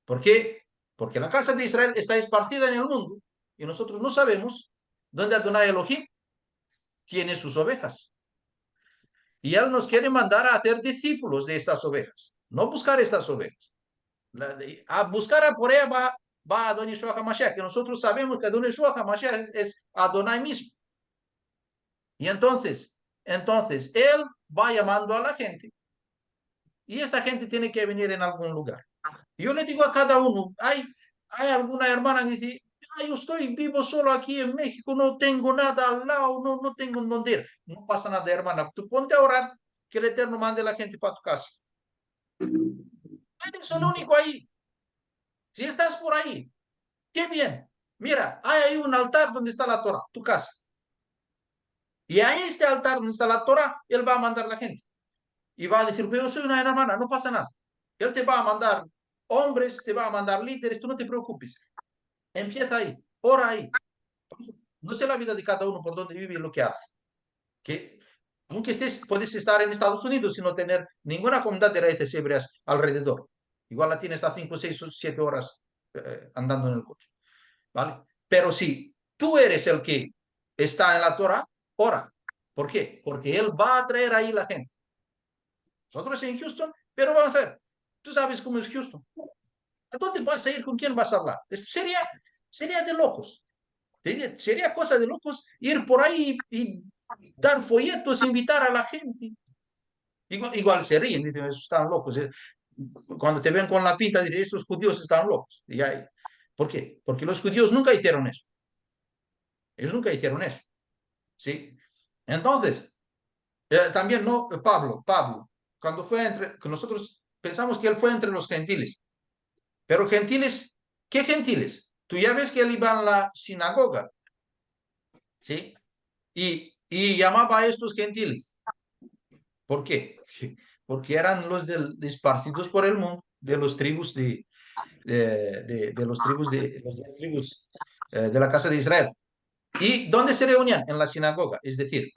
Speaker 1: ¿Por qué? Porque la casa de Israel está esparcida en el mundo y nosotros no sabemos dónde Adonai Elohim tiene sus ovejas. Y Él nos quiere mandar a hacer discípulos de estas ovejas, no buscar estas ovejas. A buscar a por ella va Adonai Yeshua HaMashiach, que nosotros sabemos que Adonai Yeshua HaMashiach es Adonai mismo. Y entonces, Él va llamando a la gente y esta gente tiene que venir en algún lugar. Yo le digo a cada uno, hay alguna hermana que dice, yo estoy vivo solo aquí en México, no tengo nada al lado, no tengo dónde ir. No pasa nada, hermana. Tú ponte a orar que el Eterno mande a la gente para tu casa. Eres el único ahí. Si estás por ahí, qué bien. Mira, hay ahí un altar donde está la Torah, tu casa. Y a este altar donde está la Torah, Él va a mandar a la gente. Y va a decir, pero soy una hermana, no pasa nada. Él te va a mandar hombres, te va a mandar líderes, tú no te preocupes. Empieza ahí, ora ahí. No sé la vida de cada uno por dónde vive y lo que hace. Que aunque puedes estar en Estados Unidos y no tener ninguna comunidad de raíces hebreas alrededor. Igual la tienes a 5, 6 o 7 horas andando en el coche. ¿Vale? Pero si tú eres el que está en la Torah, ora. ¿Por qué? Porque Él va a traer ahí la gente. Nosotros en Houston, pero vamos a ver, tú sabes cómo es Houston. ¿A dónde vas a ir? ¿Con quién vas a hablar? Sería de locos. Sería cosa de locos ir por ahí y dar folletos, invitar a la gente. Igual se ríen, dicen, están locos. Cuando te ven con la pinta, dicen, estos judíos están locos. ¿Por qué? Porque los judíos nunca hicieron eso. Ellos nunca hicieron eso. ¿Sí? Entonces, también no, Pablo, cuando fue que nosotros pensamos que él fue entre los gentiles. Pero gentiles, ¿qué gentiles? Tú ya ves que él iba a la sinagoga, ¿sí? Y llamaba a estos gentiles. ¿Por qué? Porque eran los esparcidos por el mundo, de los tribus de los tribus las tribus de la casa de Israel. ¿Y dónde se reunían? En la sinagoga. Es decir,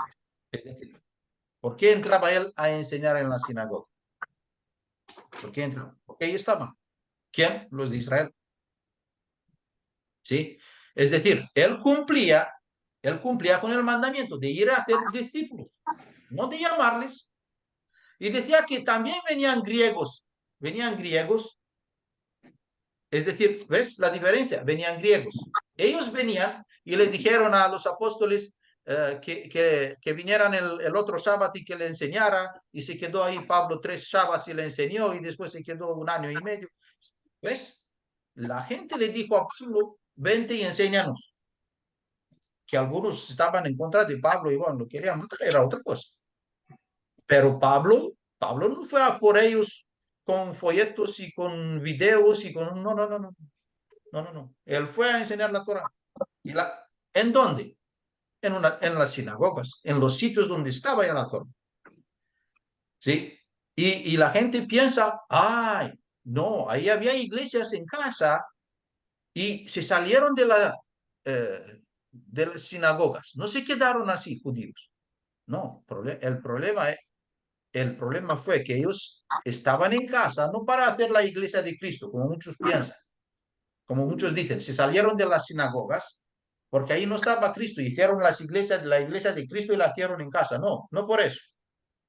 Speaker 1: ¿por qué entraba él a enseñar en la sinagoga? ¿Por qué entraba? Porque ahí estaban. ¿Quién? Los de Israel. ¿Sí? Es decir, él cumplía con el mandamiento de ir a hacer discípulos, no de llamarles. Y decía que también venían griegos, es decir, ¿ves la diferencia? Venían griegos. Ellos venían y le dijeron a los apóstoles que vinieran el otro Shabbat y que le enseñara, y se quedó ahí Pablo 3 Shabbats y le enseñó, y después se quedó 1 año y medio. ¿Ves? La gente le dijo a Pablo, vente y enséñanos. Que algunos estaban en contra de Pablo y bueno, lo querían matar, era otra cosa. Pero Pablo Pablo no fue a por ellos con folletos y con videos y con... No, no, no, no, no, no, no. Él fue a enseñar la Torah. ¿En dónde? En las sinagogas, en los sitios donde estaba ya la Torah. ¿Sí? Y la gente piensa, ay, no, ahí había iglesias en casa y se salieron de las sinagogas. No se quedaron así judíos. No, el problema fue que ellos estaban en casa no para hacer la iglesia de Cristo, como muchos piensan, como muchos dicen, se salieron de las sinagogas porque ahí no estaba Cristo, hicieron la iglesia de Cristo y la hicieron en casa. No, no por eso.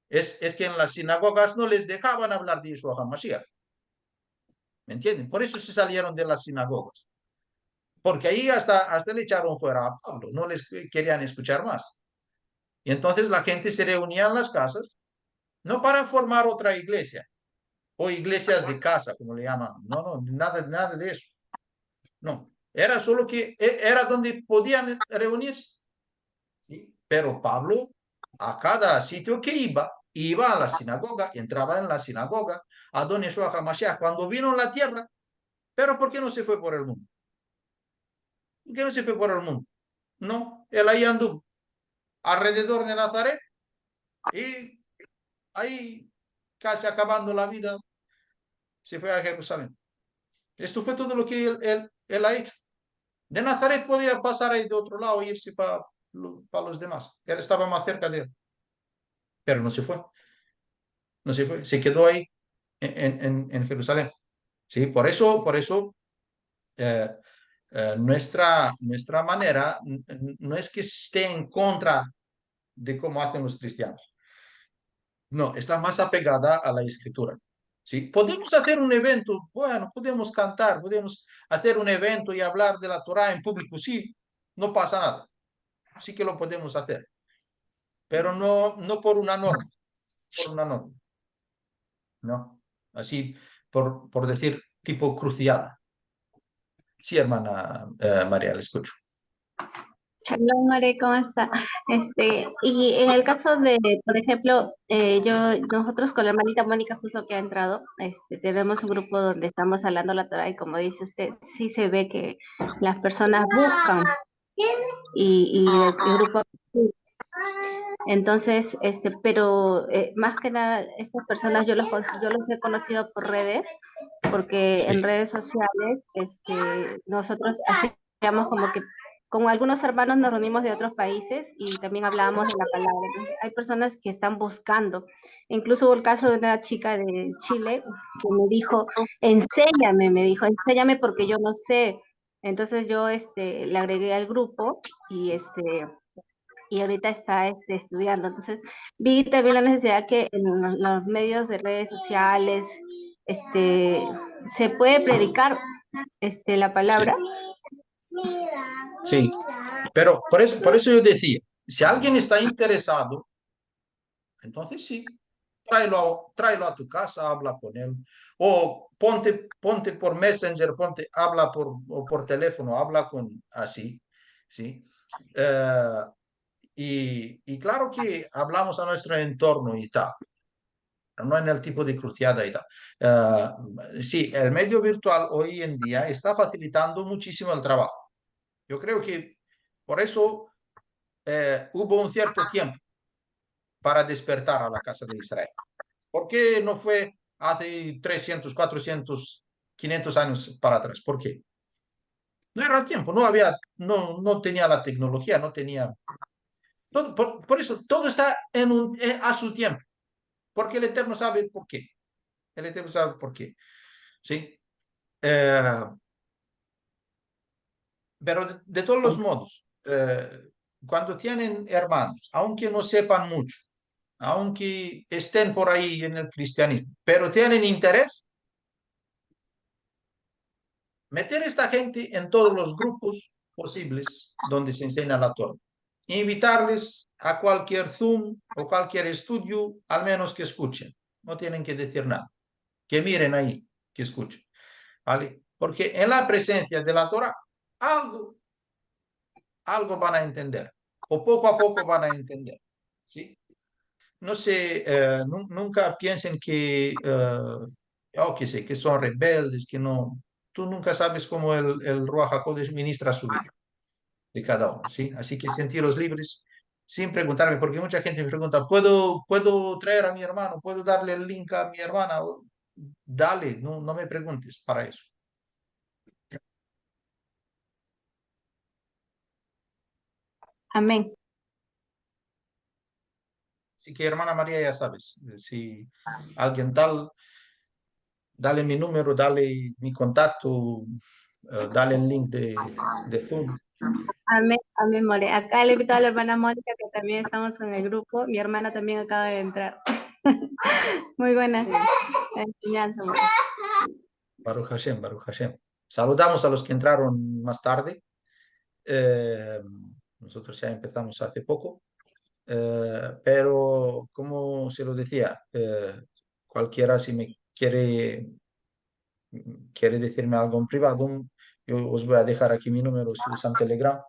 Speaker 1: Es que en las sinagogas no les dejaban hablar de Yeshua HaMashiach. ¿Me entienden? Por eso se salieron de las sinagogas. Porque ahí hasta le echaron fuera a Pablo, no les querían escuchar más. Y entonces la gente se reunía en las casas, no para formar otra iglesia, o iglesias de casa, como le llaman. No, no, nada de eso. No, era solo que era donde podían reunirse. ¿Sí? Pero Pablo, a cada sitio que iba a la sinagoga, entraba en la sinagoga, a don Yeshua HaMashiach, cuando vino a la tierra. Pero ¿por qué no se fue por el mundo? ¿Por qué no se fue por el mundo? No, él ahí anduvo alrededor de Nazaret y ahí, casi acabando la vida, se fue a Jerusalén. Esto fue todo lo que él ha hecho. De Nazaret podía pasar ahí de otro lado e irse para los demás. Él estaba más cerca de él, pero no se fue. No se fue, se quedó ahí en Jerusalén. Sí, por eso eh, nuestra manera no es que esté en contra de cómo hacen los cristianos. No, está más apegada a la escritura. ¿Sí? Podemos hacer un evento, bueno, podemos cantar, podemos hacer un evento y hablar de la Torah en público, sí, no pasa nada. Sí que lo podemos hacer, pero no por una norma, ¿no? Así, por decir, tipo cruciada. Sí, hermana María, le escucho.
Speaker 4: Shalom, Mare, ¿cómo está? Y en el caso de, por ejemplo, nosotros con la hermanita Mónica justo que ha entrado, tenemos un grupo donde estamos hablando la Torah y como dice usted, sí se ve que las personas buscan y el grupo. Entonces, pero más que nada, estas personas yo los he conocido por redes, porque
Speaker 1: Sí,
Speaker 4: en redes sociales, nosotros hacíamos como que con algunos hermanos nos reunimos de otros países y también hablábamos de la palabra. Entonces, hay personas que están buscando. Incluso hubo el caso de una chica de Chile que me dijo, enséñame porque yo no sé. Entonces yo le agregué al grupo y ahorita está estudiando. Entonces, vi también la necesidad que en los medios de redes sociales se puede predicar la
Speaker 1: sí,
Speaker 4: palabra.
Speaker 1: sí. Pero por eso yo decía, si alguien está interesado, entonces sí, tráelo a tu casa, habla con él. O ponte por Messenger, habla o por teléfono, habla con así, ¿sí? Eh, y claro que hablamos a nuestro entorno y tal, no en el tipo de cruciada y tal. Sí, el medio virtual hoy en día está facilitando muchísimo el trabajo. Yo creo que por eso hubo un cierto tiempo para despertar a la casa de Israel. ¿Por qué no fue hace 300, 400, 500 años para atrás? ¿Por qué? No era el tiempo, no tenía la tecnología, no tenía... por eso todo está a su tiempo, porque el Eterno sabe por qué. El Eterno sabe por qué. ¿Sí? Eh, pero de todos los modos, cuando tienen hermanos, aunque no sepan mucho, aunque estén por ahí en el cristianismo, pero tienen interés, meter a esta gente en todos los grupos posibles donde se enseña la Torah. Invitarles a cualquier Zoom o cualquier estudio, al menos que escuchen. No tienen que decir nada. Que miren ahí, que escuchen. ¿Vale? Porque en la presencia de la Torah, algo van a entender. O poco a poco van a entender. ¿Sí? no sé, nunca piensen que, que sé, que son rebeldes, que no. Tú nunca sabes cómo el Ruach HaKodesh ministra su vida de cada uno, ¿sí? Así que sentiros libres sin preguntarme, porque mucha gente me pregunta, ¿puedo traer a mi hermano? ¿Puedo darle el link a mi hermana? Dale, no me preguntes para eso.
Speaker 4: Amén.
Speaker 1: Así que, hermana María, ya sabes, si alguien tal, dale mi número, dale mi contacto, dale el link de Zoom.
Speaker 4: Amén, amén, More. Acá le invito a la hermana Mónica, que también estamos en el grupo. Mi hermana también acaba de entrar. Muy buena enseñanza, More.
Speaker 1: Baruch Hashem, Baruch Hashem. Saludamos a los que entraron más tarde. Eh, Nosotros ya empezamos hace poco. Pero, como se lo decía, cualquiera si me quiere decirme algo en privado, yo os voy a dejar aquí mi número si usan Telegram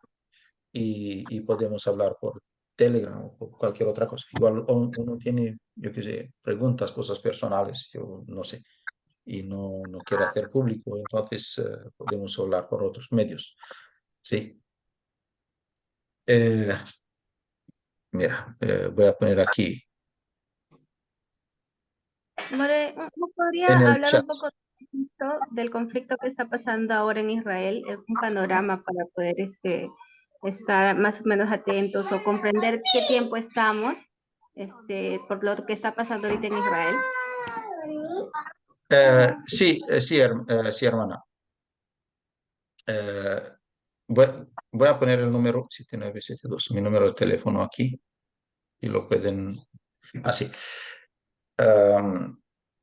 Speaker 1: y podemos hablar por Telegram o por cualquier otra cosa. Igual uno tiene, yo qué sé, preguntas, cosas personales, yo no sé, y no quiere hacer público, entonces podemos hablar por otros medios. Sí. Eh, Mira, voy a poner aquí
Speaker 4: More, ¿no podría
Speaker 1: en el
Speaker 4: hablar
Speaker 1: chat.
Speaker 4: un poco del conflicto que está pasando ahora en Israel? Un panorama para poder estar más o menos atentos o comprender qué tiempo estamos por lo que está pasando ahorita en Israel.
Speaker 1: Sí, sí, hermana. Eh, voy, voy a poner el número 7972, mi número de teléfono aquí, y lo pueden así.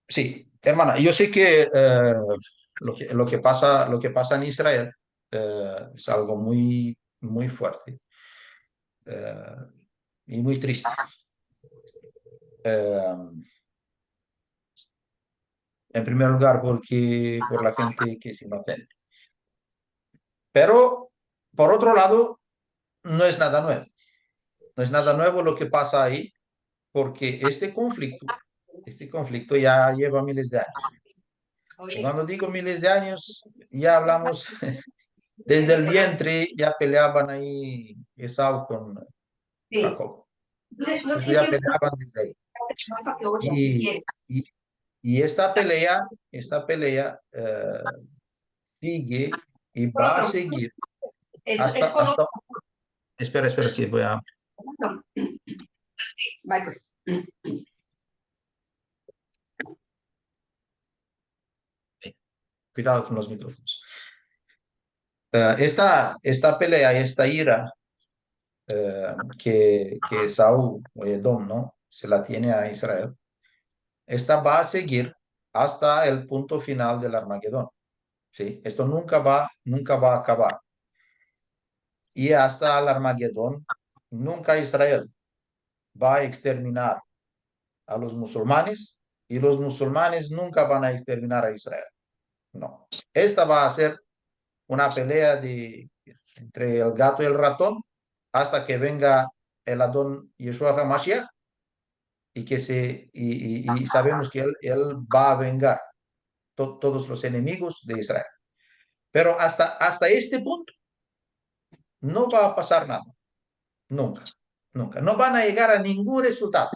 Speaker 1: Sí, hermana, yo sé que lo que pasa en Israel es algo muy fuerte eh, y muy triste. Eh, en primer lugar, porque por la gente que es inocente. Pero, por otro lado, no es nada nuevo. No es nada nuevo lo que pasa ahí, porque este conflicto ya lleva miles de años. Y cuando digo miles de años, ya hablamos desde el vientre, ya peleaban ahí Esaú con Jacob. Eso ya peleaban desde ahí. Y, y, y esta pelea sigue y va a seguir hasta. Espera, que voy a. Cuidado con los micrófonos. Esta pelea y esta ira que Saúl o Edom, ¿no? Se la tiene a Israel, esta va a seguir hasta el punto final del Armagedón. ¿Sí? Esto nunca va a acabar. Y hasta el Armagedón, nunca Israel va a exterminar a los musulmanes y los musulmanes nunca van a exterminar a Israel. No. Esta va a ser una pelea entre el gato y el ratón hasta que venga el Adón Yeshua HaMashiach y sabemos que él va a vengar todos los enemigos de Israel. Pero hasta este punto no va a pasar nada. Nunca, nunca. No van a llegar a ningún resultado,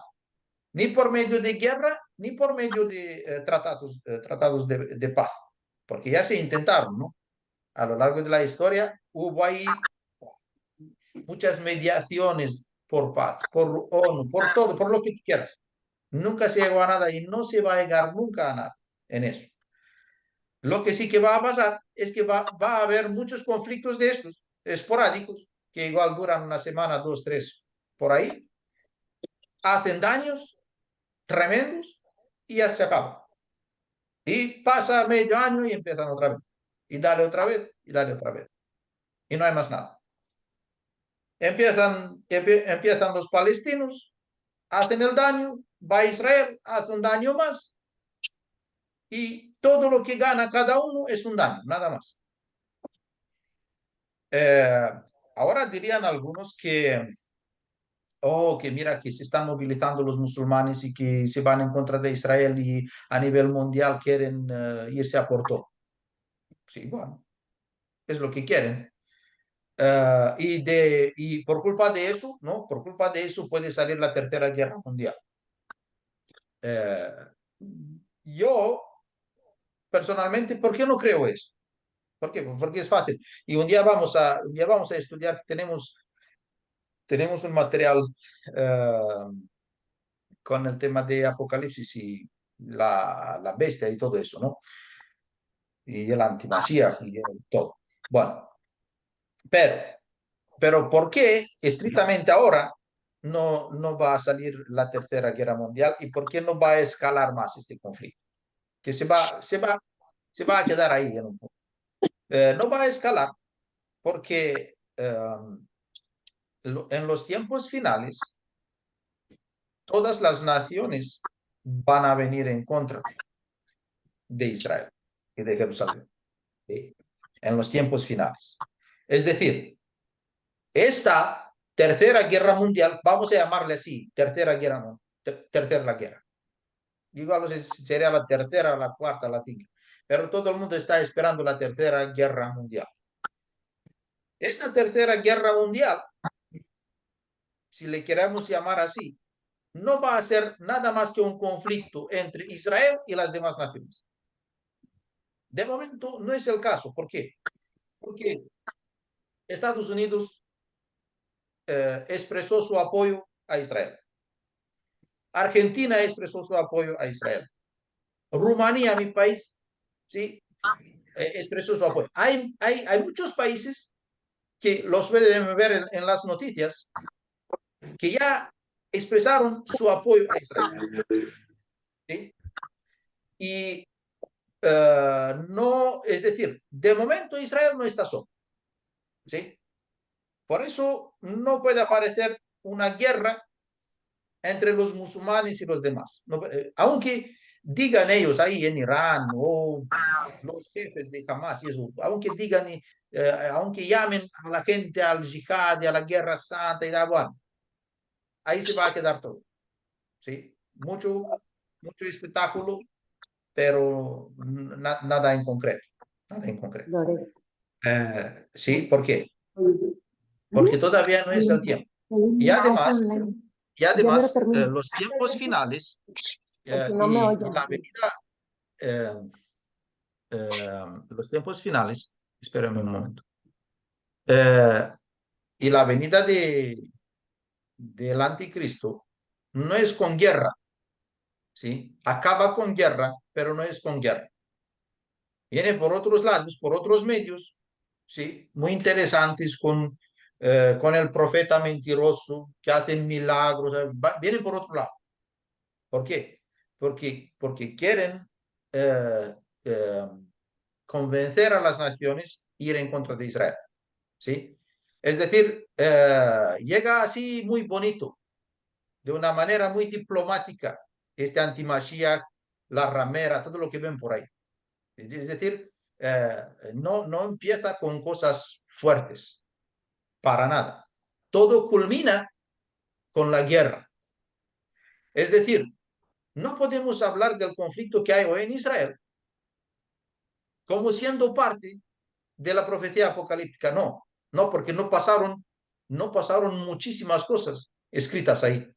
Speaker 1: ni por medio de guerra, ni por medio de tratados de paz, porque ya se intentaron, ¿no? A lo largo de la historia hubo ahí muchas mediaciones por paz, por ONU, por todo, por lo que tú quieras. Nunca se llegó a nada y no se va a llegar nunca a nada en eso. Lo que sí que va a pasar es que va a haber muchos conflictos de estos, esporádicos, que igual duran una semana, dos, tres, por ahí, hacen daños tremendos y ya se acaba. Y pasa medio año y empiezan otra vez. Y dale otra vez, y dale otra vez. Y no hay más nada. Empiezan los palestinos, hacen el daño, va a Israel, hace un daño más, y todo lo que gana cada uno es un daño, nada más. Ahora dirían algunos que oh, que mira que se están movilizando los musulmanes y que se van en contra de Israel y a nivel mundial quieren irse a por todo. Sí, bueno, es lo que quieren. Y por culpa de eso, ¿no? Por culpa de eso puede salir la Tercera Guerra Mundial. Eh, yo, personalmente, ¿por qué no creo eso? ¿Por qué? Porque es fácil. Y un día vamos a estudiar, tenemos un material eh, con el tema de Apocalipsis y la bestia y todo eso, ¿no? Y el antimashiach y todo. Bueno, pero, pero ¿por qué estrictamente ahora no va a salir la Tercera Guerra Mundial y por qué no va a escalar más este conflicto? Que se va a quedar ahí en un punto. No va a escalar porque en los tiempos finales todas las naciones van a venir en contra de Israel y de Jerusalén, ¿sí? En los tiempos finales. Es decir, esta tercera guerra mundial, vamos a llamarle así, tercera guerra. Igual sería la tercera, la cuarta, la quinta. Pero todo el mundo está esperando la tercera guerra mundial. Esta tercera guerra mundial, si le queremos llamar así, no va a ser nada más que un conflicto entre Israel y las demás naciones. De momento no es el caso. ¿Por qué? Porque Estados Unidos expresó su apoyo a Israel. Argentina expresó su apoyo a Israel. Rumanía, mi país, sí, expresó su apoyo. Hay muchos países que los pueden ver en las noticias que ya expresaron su apoyo a Israel. ¿Sí? Y no, es decir, de momento Israel no está solo. ¿Sí? Por eso no puede aparecer una guerra entre los musulmanes y los demás. No, aunque digan ellos ahí en Irán o los jefes de Hamas y eso, aunque digan, aunque llamen a la gente al yihad y a la guerra santa y da, bueno, ahí se va a quedar todo. ¿Sí? Mucho espectáculo, pero nada en concreto. Nada en concreto. Sí, ¿por qué? Porque todavía no es el tiempo. Y además los tiempos finales y la venida, los tiempos finales, espérame un momento, eh, y la venida del anticristo no es con guerra, ¿sí? Acaba con guerra, pero no es con guerra. Viene por otros lados, por otros medios, ¿sí? Muy interesantes con el profeta mentiroso que hacen milagros, vienen por otro lado. ¿Por qué? Porque quieren eh, eh, convencer a las naciones a ir en contra de Israel. ¿Sí? Es decir, llega así muy bonito, de una manera muy diplomática, este antimashiach, la ramera, todo lo que ven por ahí. Es decir, no empieza con cosas fuertes, para nada. Todo culmina con la guerra. Es decir, no podemos hablar del conflicto que hay hoy en Israel como siendo parte de la profecía apocalíptica. No, no, porque no pasaron muchísimas cosas escritas ahí,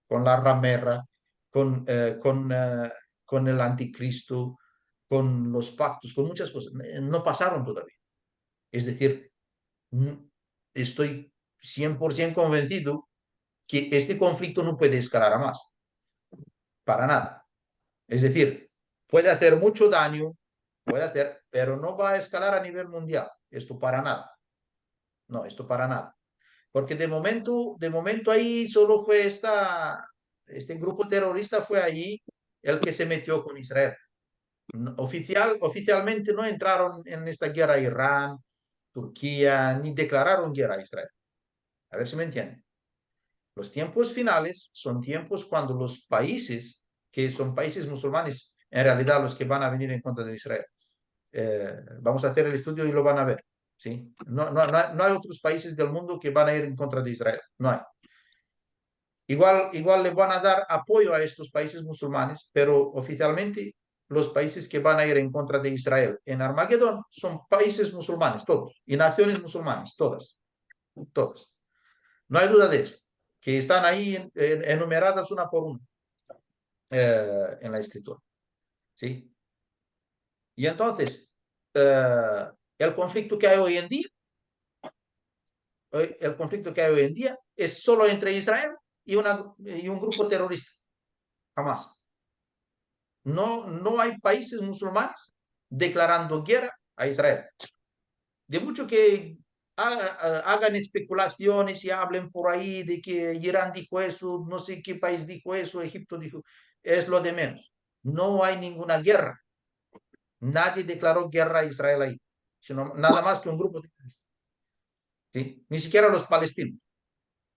Speaker 1: con la ramera, con el anticristo, con los pactos, con muchas cosas. No pasaron todavía. Es decir, estoy 100% convencido que este conflicto no puede escalar a más, para nada. Es decir, puede hacer mucho daño, pero no va a escalar a nivel mundial. Esto para nada. No, esto para nada. Porque de momento ahí solo fue este grupo terrorista fue allí el que se metió con Israel. Oficialmente no entraron en esta guerra a Irán, Turquía, ni declararon guerra a Israel. A ver si me entienden. Los tiempos finales son tiempos cuando los países, que son países musulmanes, en realidad los que van a venir en contra de Israel. Vamos a hacer el estudio y lo van a ver. ¿Sí? No hay otros países del mundo que van a ir en contra de Israel. No hay. igual le van a dar apoyo a estos países musulmanes, pero oficialmente los países que van a ir en contra de Israel en Armagedón son países musulmanes, todos, y naciones musulmanas, todas, todas. No hay duda de eso, que están ahí enumeradas una por una en la escritura. ¿Sí? Y entonces, el conflicto que hay hoy en día, es solo entre Israel y un grupo terrorista. Jamás. No hay países musulmanes declarando guerra a Israel. De mucho que hagan especulaciones y hablen por ahí de que Irán dijo eso, no sé qué país dijo eso, Egipto dijo, es lo de menos. No hay ninguna guerra. Nadie declaró guerra a Israel ahí, sino nada más que un grupo de... ¿Sí? Ni siquiera los palestinos.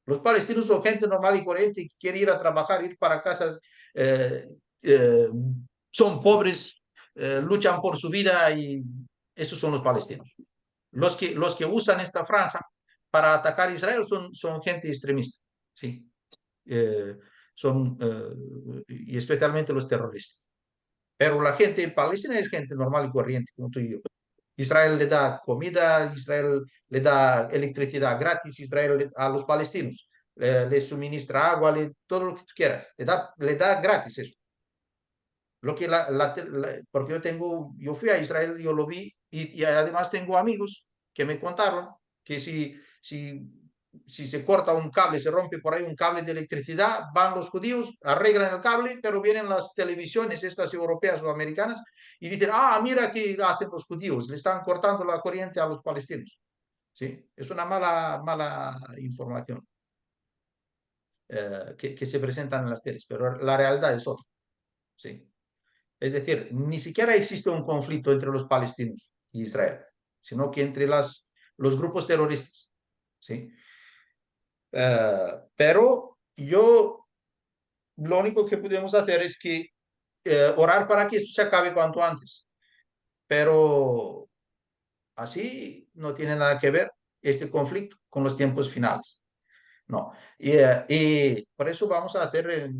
Speaker 1: Los palestinos son gente normal y corriente que quiere ir a trabajar, ir para casa, eh, eh, son pobres, luchan por su vida y esos son los palestinos. Los que usan esta franja para atacar a Israel son gente extremista, ¿sí? Eh, y especialmente los terroristas. Pero la gente palestina es gente normal y corriente, como tú y yo. Israel le da comida, Israel le da electricidad gratis, a los palestinos les suministra agua, todo lo que tú quieras, le da gratis eso. Lo que porque yo fui a Israel, yo lo vi y además tengo amigos que me contaron que si se corta un cable, se rompe por ahí un cable de electricidad, van los judíos, arreglan el cable, pero vienen las televisiones, estas europeas o americanas, y dicen, mira qué hacen los judíos, le están cortando la corriente a los palestinos. ¿Sí? Es una mala información que se presentan en las teles, pero la realidad es otra. ¿Sí? Es decir, ni siquiera existe un conflicto entre los palestinos y Israel, sino que entre los grupos terroristas. ¿Sí? Pero lo único que podemos hacer es que orar para que esto se acabe cuanto antes. Pero así no tiene nada que ver este conflicto con los tiempos finales. No. Y por eso vamos a hacer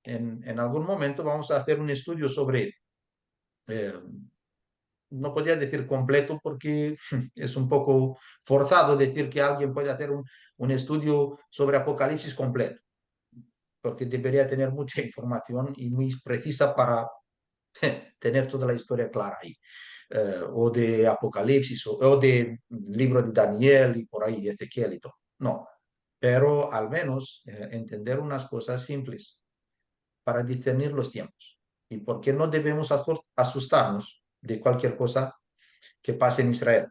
Speaker 1: en algún momento, vamos a hacer un estudio sobre, no podría decir completo porque es un poco forzado decir que alguien puede hacer un estudio sobre Apocalipsis completo, porque debería tener mucha información y muy precisa para tener toda la historia clara ahí. O de Apocalipsis, o de libro de Daniel y por ahí, Ezequiel y todo. No, pero al menos entender unas cosas simples para discernir los tiempos. Y por qué no debemos asustarnos de cualquier cosa que pase en Israel.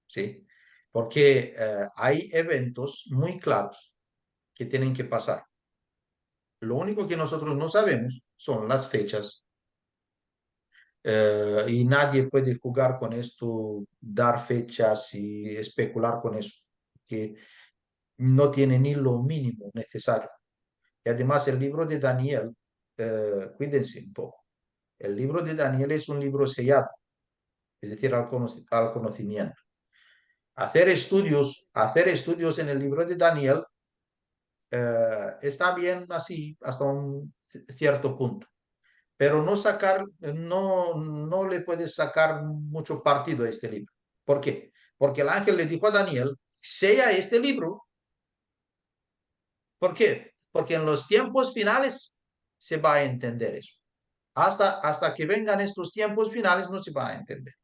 Speaker 1: ¿Sí? Porque hay eventos muy claros que tienen que pasar. Lo único que nosotros no sabemos son las fechas y nadie puede jugar con esto, dar fechas y especular con eso, que no tiene ni lo mínimo necesario. Y además el libro de Daniel, cuídense un poco, el libro de Daniel es un libro sellado, es decir, al conocimiento. Hacer estudios en el libro de Daniel está bien así hasta un cierto punto, pero no le puedes sacar mucho partido a este libro. ¿Por qué? Porque el ángel le dijo a Daniel, sella este libro. ¿Por qué? Porque en los tiempos finales se va a entender eso. Hasta que vengan estos tiempos finales no se va a entender.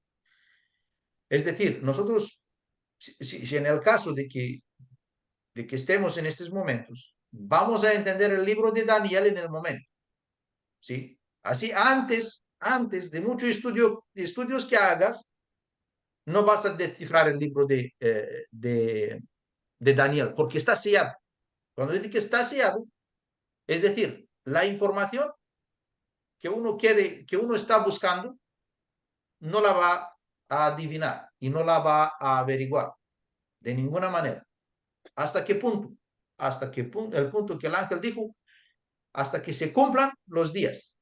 Speaker 1: Es decir, nosotros, si en el caso de que estemos en estos momentos, vamos a entender el libro de Daniel en el momento. ¿Sí? Así antes de muchos estudios que hagas, no vas a descifrar el libro de Daniel, porque está sellado. Cuando dice que está sellado, es decir, la información que uno quiere, que uno está buscando, no la va a adivinar y no la va a averiguar de ninguna manera. ¿Hasta qué punto? El punto que el ángel dijo, hasta que se cumplan los días,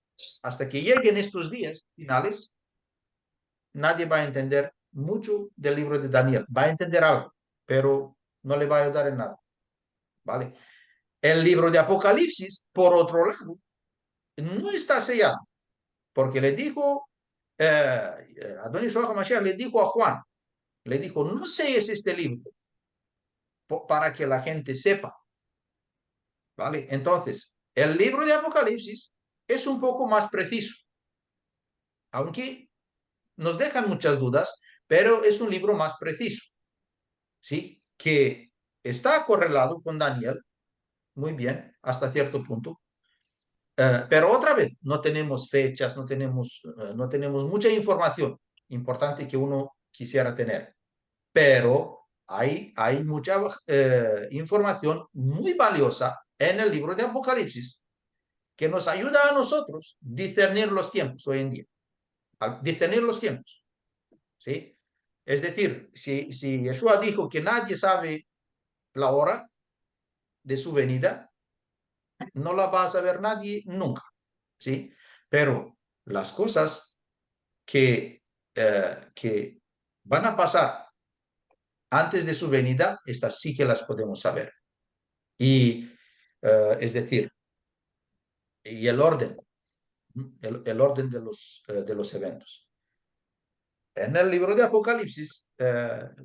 Speaker 1: hasta que lleguen estos días finales, nadie va a entender mucho del libro de Daniel. Va a entender algo, pero no le va a ayudar en nada. ¿Vale? El libro de Apocalipsis, por otro lado, no está sellado, porque le dijo, Adonis Mashiach le dijo a Juan, le dijo, no selles este libro para que la gente sepa, ¿vale? Entonces, el libro de Apocalipsis es un poco más preciso, aunque nos dejan muchas dudas, pero es un libro más preciso, ¿sí? Que está correlado con Daniel, muy bien, hasta cierto punto. Pero otra vez, no tenemos fechas, no tenemos mucha información importante que uno quisiera tener, pero hay mucha información muy valiosa en el libro de Apocalipsis que nos ayuda a nosotros discernir los tiempos hoy en día, discernir los tiempos, ¿sí? Es decir, si Yeshua dijo que nadie sabe la hora de su venida, no la va a saber nadie nunca, ¿sí? Pero las cosas que van a pasar antes de su venida, estas sí que las podemos saber. Y es decir, y el orden, el orden de los eventos. En el libro de Apocalipsis,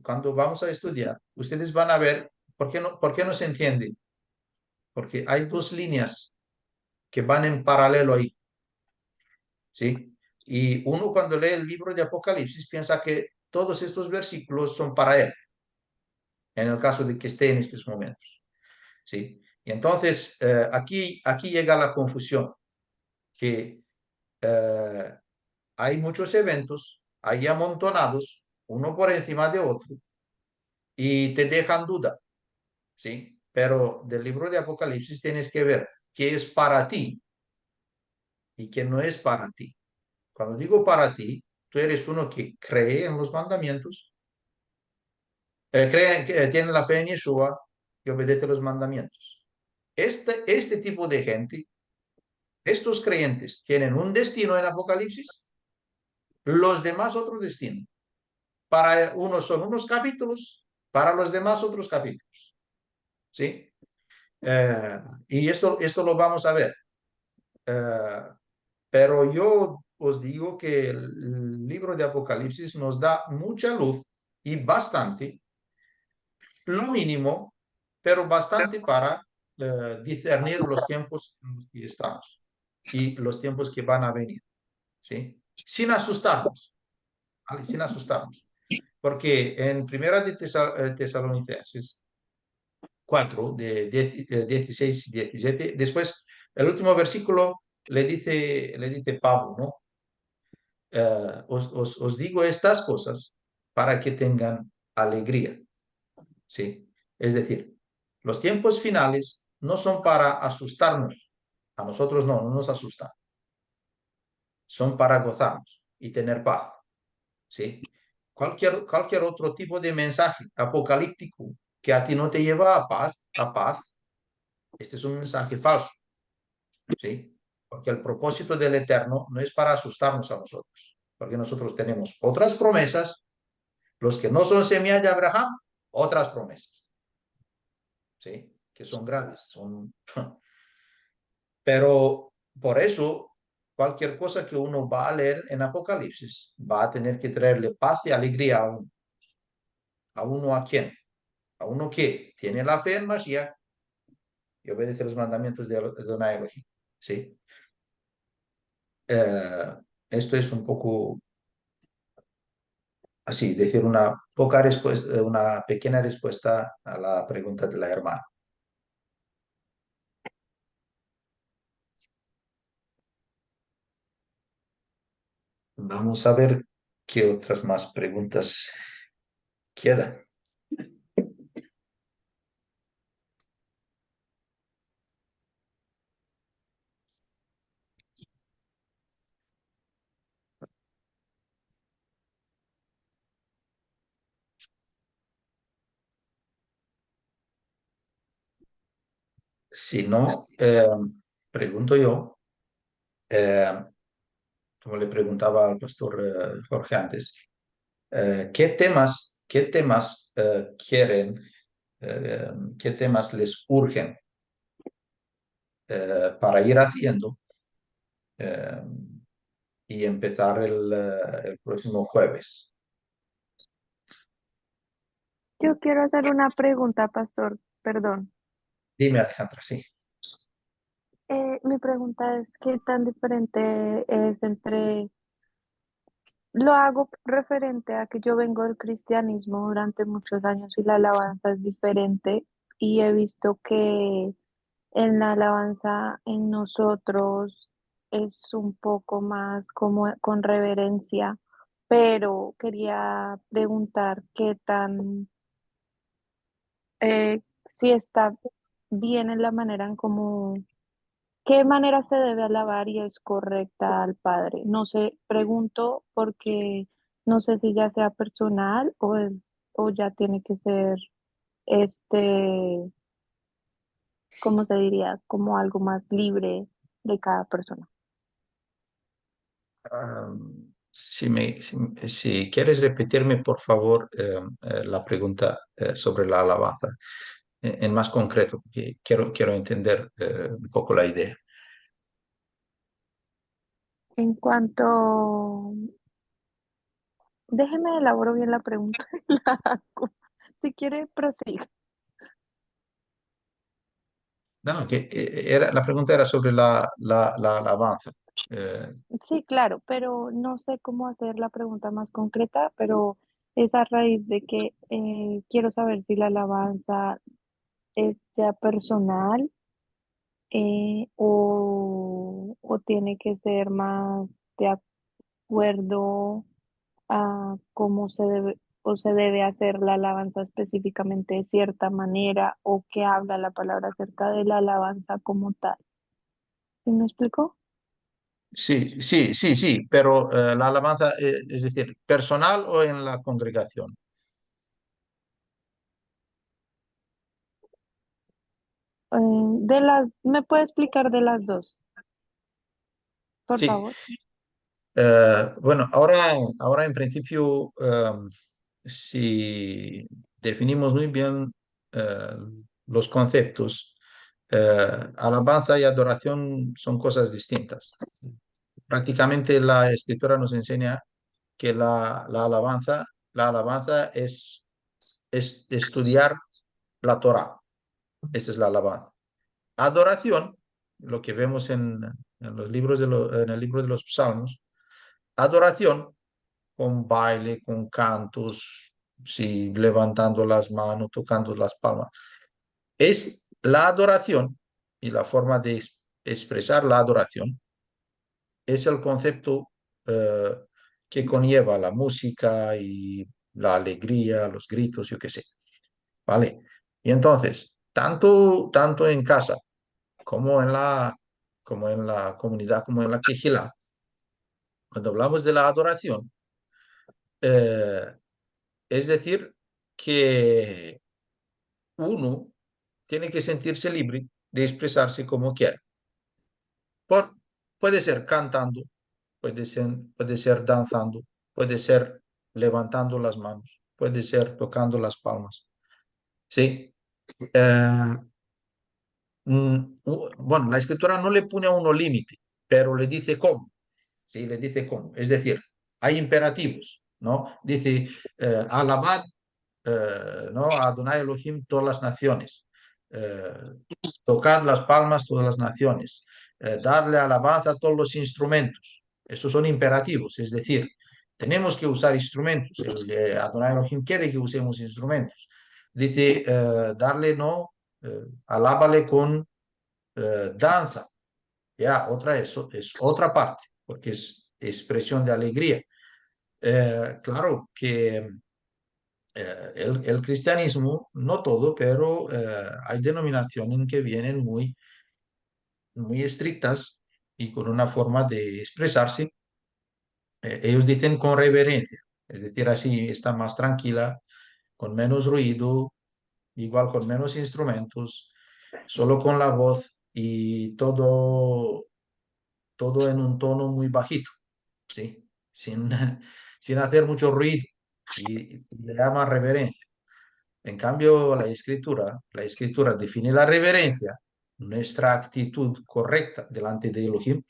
Speaker 1: cuando vamos a estudiar, ustedes van a ver por qué no se entiende. Porque hay dos líneas que van en paralelo ahí, ¿sí? Y uno cuando lee el libro de Apocalipsis piensa que todos estos versículos son para él, en el caso de que esté en estos momentos, ¿sí? Y entonces aquí llega la confusión, que hay muchos eventos ahí amontonados, uno por encima de otro, y te dejan duda, ¿sí? Pero del libro de Apocalipsis tienes que ver qué es para ti y qué no es para ti. Cuando digo para ti, tú eres uno que cree en los mandamientos, cree que tiene la fe en Yeshua y obedece los mandamientos. Este tipo de gente, estos creyentes, tienen un destino en Apocalipsis, los demás otro destino. Para unos son unos capítulos, para los demás otros capítulos. ¿Sí? Y esto lo vamos a ver. Pero yo os digo que el libro de Apocalipsis nos da mucha luz y bastante, lo mínimo, pero bastante para discernir los tiempos en los que estamos y los tiempos que van a venir, ¿sí? Sin asustarnos, ¿vale? Sin asustarnos. Porque en Primera de Tesalonicenses 4, de 16 y 17, después el último versículo le dice Pablo, ¿no? Os digo estas cosas para que tengan alegría, ¿sí? Es decir, los tiempos finales no son para asustarnos, a nosotros no nos asustan, son para gozarnos y tener paz, ¿sí? Cualquier otro tipo de mensaje apocalíptico que a ti no te lleva a paz, este es un mensaje falso, ¿sí? Porque el propósito del Eterno no es para asustarnos a nosotros, porque nosotros tenemos otras promesas, los que no son semilla de Abraham, otras promesas, ¿sí? Que son graves, son... Pero por eso, cualquier cosa que uno va a leer en Apocalipsis va a tener que traerle paz y alegría a uno. ¿A uno a quién? A uno que tiene la fe en Mashiach y obedece los mandamientos de Adonai Elohim, ¿sí? Esto es un poco así, decir una pequeña respuesta a la pregunta de la hermana. Vamos a ver qué otras más preguntas quedan. Si no, pregunto yo, eh, como le preguntaba al pastor Jorge antes, qué temas quieren, qué temas les urgen para ir haciendo eh, y empezar el próximo jueves.
Speaker 5: Yo quiero hacer una pregunta, pastor, perdón.
Speaker 1: Dime, Alejandra, sí.
Speaker 5: Mi pregunta es, ¿qué tan diferente es entre... Lo hago referente a que yo vengo del cristianismo durante muchos años y la alabanza es diferente y he visto que en la alabanza en nosotros es un poco más como con reverencia, pero quería preguntar qué tan, si está bien en la manera en cómo, qué manera se debe alabar y es correcta al Padre. No sé, pregunto porque no sé si ya sea personal o ya tiene que ser este, ¿cómo se diría? Como algo más libre de cada persona.
Speaker 1: Si quieres repetirme, por favor, la pregunta sobre la alabanza en más concreto, porque quiero entender un poco la idea.
Speaker 5: En cuanto, déjeme elaboro bien la pregunta. la hago. Si quiere, prosiga.
Speaker 1: No, no, la pregunta era sobre la alabanza. Eh,
Speaker 5: Sí, claro, pero no sé cómo hacer la pregunta más concreta, pero es a raíz de que quiero saber si la alabanza es ya personal o tiene que ser más de acuerdo a cómo se debe o se debe hacer la alabanza específicamente de cierta manera o qué habla la palabra acerca de la alabanza como tal. ¿Sí me explico?
Speaker 1: sí, sí, sí, sí, pero la alabanza, es decir, personal o en la congregación.
Speaker 5: ¿Me puede explicar de las dos, por
Speaker 1: Sí,
Speaker 5: favor?
Speaker 1: bueno, ahora en principio, si definimos muy bien eh, los conceptos, alabanza y adoración son cosas distintas. Prácticamente la escritura nos enseña que la alabanza es estudiar la Torá. Esa es la alabanza. Adoración, lo que vemos en los libros en el libro de los Salmos, adoración con baile, con cantos, sí, levantando las manos, tocando las palmas. Es la adoración y la forma de expresar la adoración es el concepto eh, que conlleva la música y la alegría, los gritos, yo qué sé, ¿vale? Y entonces, tanto en casa como como en la comunidad, como en la quejilá, cuando hablamos de la adoración, eh, es decir, que uno tiene que sentirse libre de expresarse como quiera. Por, puede ser cantando, puede ser danzando, puede ser levantando las manos, puede ser tocando las palmas. ¿Sí? Eh, bueno, la escritura no le pone a uno límite, pero le dice cómo. Sí, le dice cómo. Es decir, hay imperativos, ¿no? Dice, alabad, ¿no? A Adonai Elohim todas las naciones. Eh, Tocad las palmas todas las naciones. Darle alabanza a todos los instrumentos. Estos son imperativos, es decir, tenemos que usar instrumentos. Adonai Elohim quiere que usemos instrumentos. Dice, darle, ¿no? Alábale con danza. Ya, eso es otra parte, porque es expresión de alegría. Claro que el cristianismo, no todo, pero hay denominaciones que vienen muy estrictas y con una forma de expresarse. Ellos dicen con reverencia, es decir, así está más tranquila, con menos ruido, igual con menos instrumentos, solo con la voz y todo en un tono muy bajito, ¿sí? Sin, sin hacer mucho ruido y le llama reverencia. En cambio, la escritura define la reverencia nuestra actitud correcta delante de Elohim,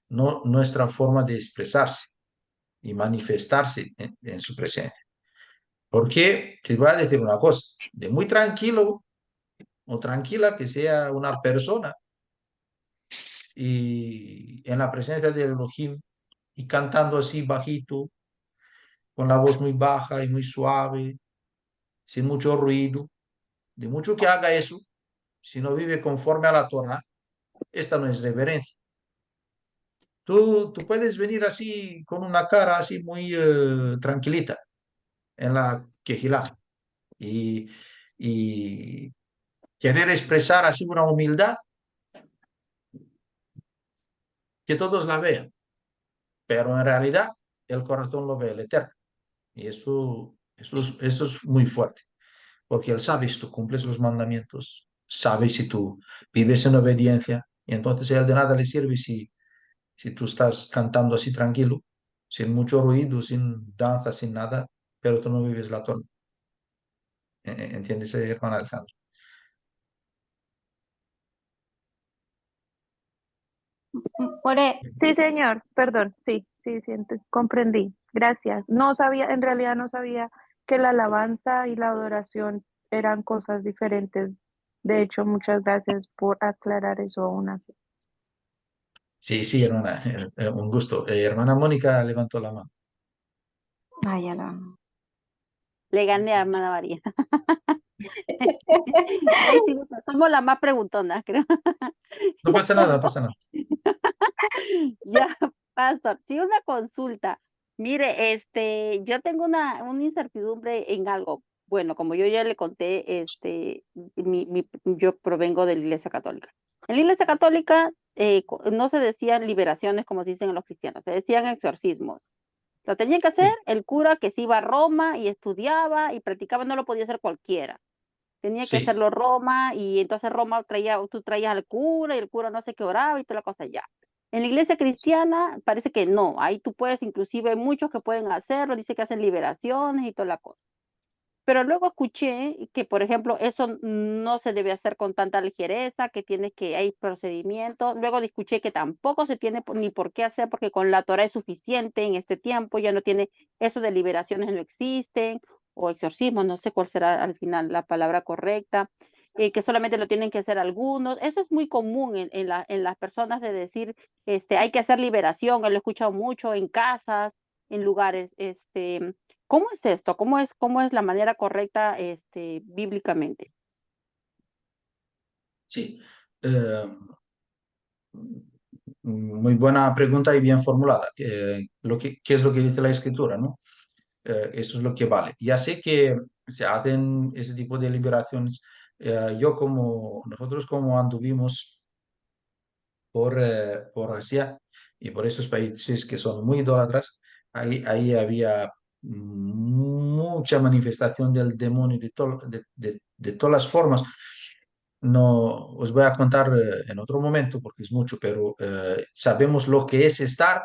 Speaker 1: no nuestra forma de expresarse y manifestarse en su presencia. Porque te voy a decir una cosa, de muy tranquilo o tranquila que sea una persona y en la presencia de Elohim y cantando así bajito, con la voz muy baja y muy suave, sin mucho ruido, de mucho que haga eso, si no vive conforme a la Torah, esta no es reverencia. Tú puedes venir así con una cara así muy tranquilita en la quejilá y, y querer expresar así una humildad que todos la vean, pero en realidad el corazón lo ve el Eterno. Y eso es muy fuerte, porque Él sabe si tú cumples los mandamientos, sabe si tú vives en obediencia, y entonces a Él de nada le sirve si tú estás cantando así tranquilo, sin mucho ruido, sin danza, sin nada, pero tú no vives la Torah. ¿Entiendes, hermano Alejandro?
Speaker 4: Por, e-
Speaker 5: Sí, señor, perdón, sí, sí, sí, comprendí. Gracias. No sabía, en realidad no sabía que la alabanza y la adoración eran cosas diferentes. De hecho, muchas gracias por aclarar eso aún así.
Speaker 1: Sí, sí, hermana, un gusto. Hermana Mónica levantó la mano.
Speaker 4: Vaya, no.
Speaker 3: Le gané a hermana María. Ahí sí, somos la más preguntona, creo.
Speaker 1: No pasa nada, no pasa nada.
Speaker 3: Ya, pastor, sí, una consulta. Mire, yo tengo una incertidumbre en algo. Bueno, como yo ya le conté, yo provengo de la Iglesia Católica. En la Iglesia Católica no se decían liberaciones como se dicen en los cristianos, se decían exorcismos. Lo tenía que hacer
Speaker 1: Sí,
Speaker 3: el cura que se iba a Roma y estudiaba y practicaba, no lo podía hacer cualquiera. Tenía que
Speaker 1: sí,
Speaker 3: hacerlo Roma y entonces Roma tú traías al cura y el cura no sé qué oraba y toda la cosa ya. En la iglesia cristiana parece que no, ahí tú puedes, inclusive hay muchos que pueden hacerlo, dice que hacen liberaciones y toda la cosa. Pero luego escuché que, por ejemplo, eso no se debe hacer con tanta ligereza, hay procedimientos. Luego escuché que tampoco se tiene ni por qué hacer porque con la Torah es suficiente en este tiempo, ya no tiene eso de liberaciones, no existen, o exorcismo, no sé cuál será al final la palabra correcta, que solamente lo tienen que hacer algunos. Eso es muy común en las personas de decir, hay que hacer liberación, lo he escuchado mucho en casas, en lugares, ¿cómo es esto? Cómo es la manera correcta, bíblicamente?
Speaker 1: sí. Muy buena pregunta y bien formulada. ¿Qué es lo que dice la escritura, no? Eso es lo que vale. Ya sé que se hacen ese tipo de liberaciones. Nosotros como anduvimos por Asia y por esos países que son muy idólatras, ahí había mucha manifestación del demonio de todas las formas. No os voy a contar en otro momento porque es mucho, pero sabemos lo que es estar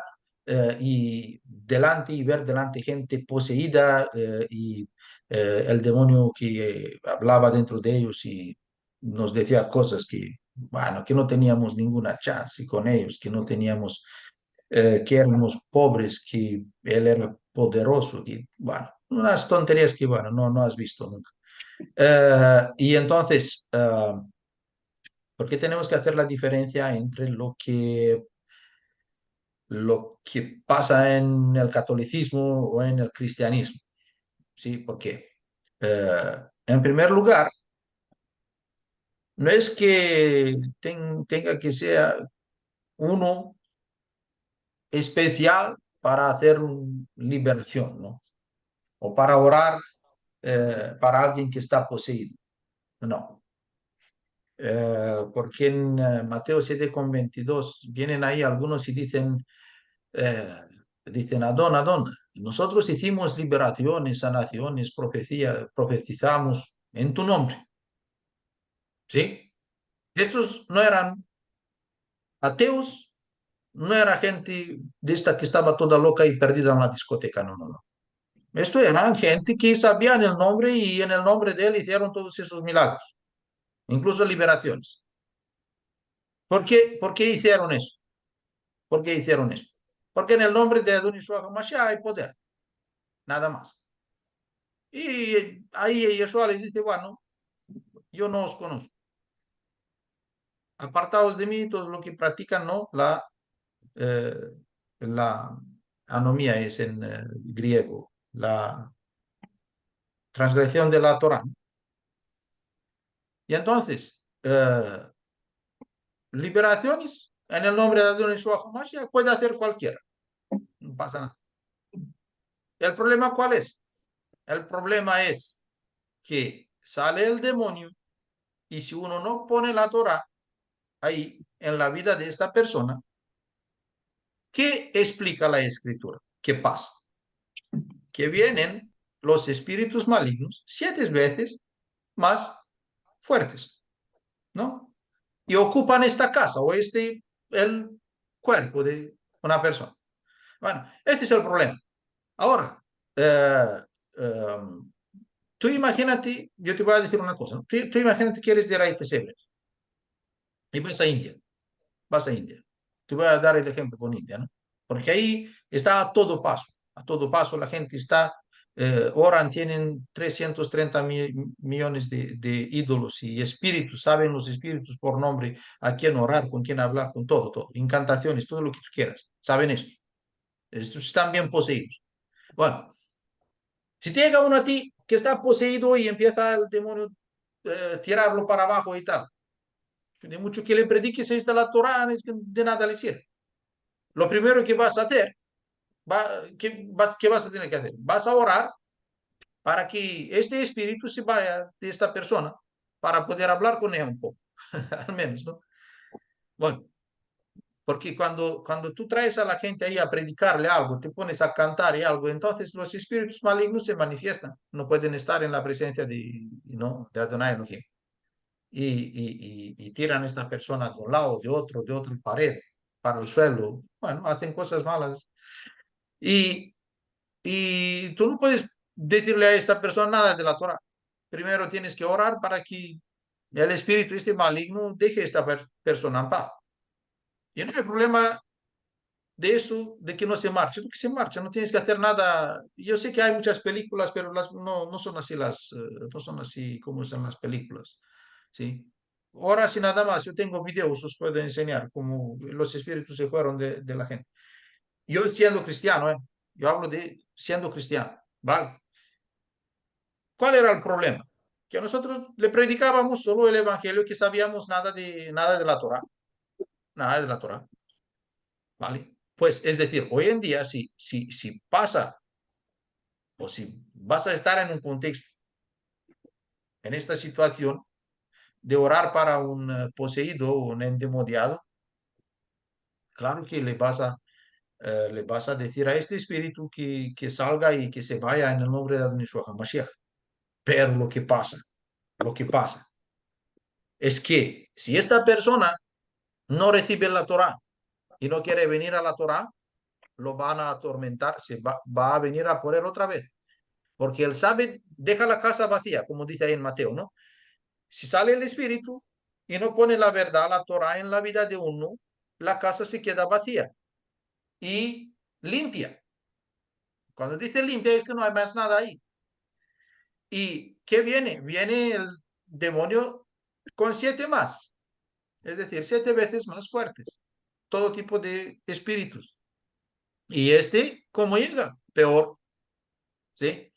Speaker 1: y delante y ver delante gente poseída y el demonio que hablaba dentro de ellos y nos decía cosas que, bueno, que no teníamos ninguna chance con ellos, que no teníamos, que éramos pobres, que él era poderoso y, bueno, unas tonterías que, bueno, no has visto nunca. Y entonces, ¿por qué tenemos que hacer la diferencia entre lo que pasa en el catolicismo o en el cristianismo? Sí, porque en primer lugar, no es que tenga que ser uno especial para hacer una liberación, ¿no? O para orar para alguien que está poseído. No. Porque en Mateo 7,22 vienen ahí algunos y eh, dicen, Adón, Adón, nosotros hicimos liberaciones, sanaciones, profetizamos en tu nombre. ¿Sí? Estos no eran ateos, no era gente de esta que estaba toda loca y perdida en la discoteca, no, no, no. Esto eran gente que sabían el nombre y en el nombre de él hicieron todos esos milagros, incluso liberaciones. por qué hicieron eso? ¿Por qué hicieron eso? Porque en el nombre de Adon Yeshua HaMashiach hay poder, nada más. Y ahí Yeshua les dice, bueno, yo no os conozco. Apartaos de mí todos los que practican, ¿no? Eh, la anomía es en griego, la transgresión de la Torah. Y entonces, liberaciones en el nombre de Adonai Yeshua HaMashiach puede hacer cualquiera. No pasa nada. ¿El problema cuál es? El problema es que sale el demonio y si uno no pone la Torah ahí en la vida de esta persona, ¿qué explica la escritura? ¿Qué pasa? Que vienen los espíritus malignos 7 veces más fuertes, ¿no? Y ocupan esta casa o el cuerpo de una persona. Bueno, este es el problema. Ahora, eh, eh, tú imagínate, yo te voy a decir una cosa, ¿no? Tú imagínate que eres de raíces hebreas y vas a India, vas a India. Te voy a dar el ejemplo con India, ¿no? Porque ahí está a todo paso la gente está, oran, tienen 330 millones de ídolos y espíritus, saben los espíritus por nombre, a quién orar, con quién hablar, con todo, todo, incantaciones, todo lo que tú quieras, saben eso. Estos están bien poseídos. Bueno, si llega uno a ti que está poseído y empieza el demonio tirarlo para abajo y tal, de mucho que le prediques esta la Torah, es que de nada le sirve. Lo primero que vas a hacer, ¿qué vas a tener que hacer? Vas a orar para que este espíritu se vaya de esta persona, para poder hablar con ella un poco, al menos, ¿no? Bueno, porque cuando tú traes a la gente ahí a predicarle algo, te pones a cantar y algo, entonces los espíritus malignos se manifiestan, no pueden estar en la presencia ¿no? de Adonai Elohim. Y tiran a esta persona de un lado, de otra pared, para el suelo. Bueno, hacen cosas malas. Y, y tú no puedes decirle a esta persona nada de la Torah. Primero tienes que orar para que el espíritu este maligno deje a esta persona en paz. Y no hay problema de eso, de que no se marche, porque se marcha, no tienes que hacer nada. Yo sé que hay muchas películas, pero no son así no son así como son las películas, ¿sí? Ahora sí nada más, yo tengo videos, os puedo enseñar cómo los espíritus se fueron de la gente. Yo siendo cristiano, yo hablo de siendo cristiano, ¿vale? ¿Cuál era el problema? Que nosotros le predicábamos solo el evangelio, que sabíamos nada de la Torah, nada de la Torah, ¿vale? Pues es decir, hoy en día, si pasa o si vas a estar en un contexto, en esta situación de orar para un poseído o un endemoniado, claro que le vas a decir a este espíritu que salga y que se vaya en el nombre de Yeshua HaMashiach. Pero lo que pasa es que si esta persona no recibe la Torah y no quiere venir a la Torah, lo van a atormentar, va a venir a por él otra vez. Porque él sabe, deja la casa vacía, como dice ahí en Mateo, ¿no? Si sale el espíritu y no pone la verdad, la Torah en la vida de uno, la casa se queda vacía y limpia. Cuando dice limpia es que no hay más nada ahí. ¿Y qué viene? Viene el demonio con 7 más, es decir, 7 veces más fuertes. Todo tipo de espíritus. Y ¿cómo llega? Peor. ¿Sí?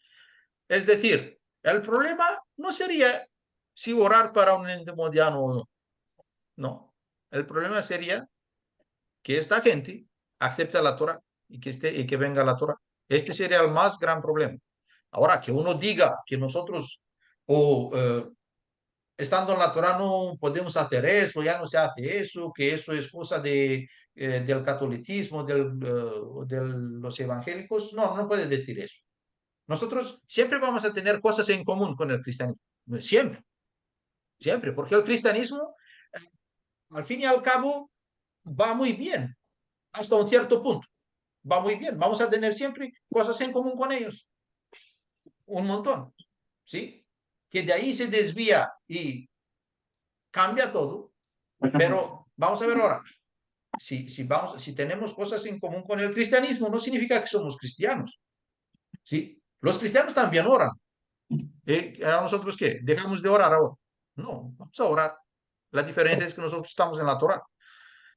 Speaker 1: Es decir, el problema no sería si orar para un endemoniado o no. No. El problema sería que esta gente acepte la Torah y que venga la Torah. Este sería el más gran problema. Ahora, que uno diga que nosotros, estando en la Torah, no podemos hacer eso, ya no se hace eso, que eso es cosa del catolicismo, de los evangélicos, no puede decir eso. Nosotros siempre vamos a tener cosas en común con el cristianismo. Siempre, siempre, porque el cristianismo, al fin y al cabo, va muy bien hasta un cierto punto. Va muy bien. Vamos a tener siempre cosas en común con ellos. Un montón. ¿Sí? Que de ahí se desvía y cambia todo. Pero vamos a ver ahora. Si tenemos cosas en común con el cristianismo, no significa que somos cristianos. ¿Sí? Los cristianos también oran. ¿A nosotros qué? ¿Dejamos de orar ahora? No, vamos a orar. La diferencia es que nosotros estamos en la Torá.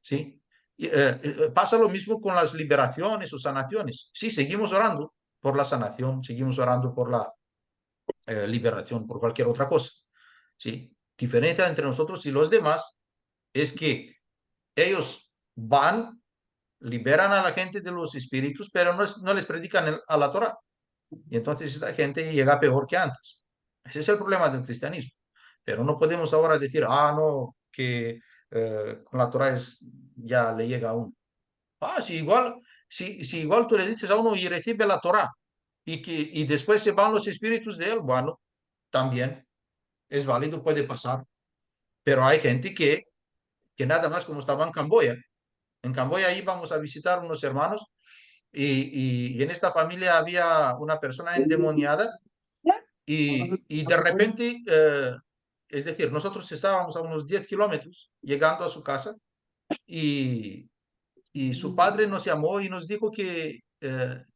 Speaker 1: ¿Sí? Pasa lo mismo con las liberaciones o sanaciones. Sí, seguimos orando por la sanación, seguimos orando por la liberación, por cualquier otra cosa. ¿Sí? Diferencia entre nosotros y los demás es que ellos van, liberan a la gente de los espíritus, pero no les predican a la Torah. Y entonces esta gente llega peor que antes. Ese es el problema del cristianismo. Pero no podemos ahora decir, no, que con la Torah ya le llega a uno. Si igual tú le dices a uno y recibe la Torah y después se van los espíritus de él, bueno, también es válido, puede pasar. Pero hay gente que nada más como estaba en Camboya. En Camboya íbamos a visitar unos hermanos y en esta familia había una persona endemoniada y de repente, es decir, nosotros estábamos a unos 10 kilómetros llegando a su casa y, y su padre nos llamó y nos dijo que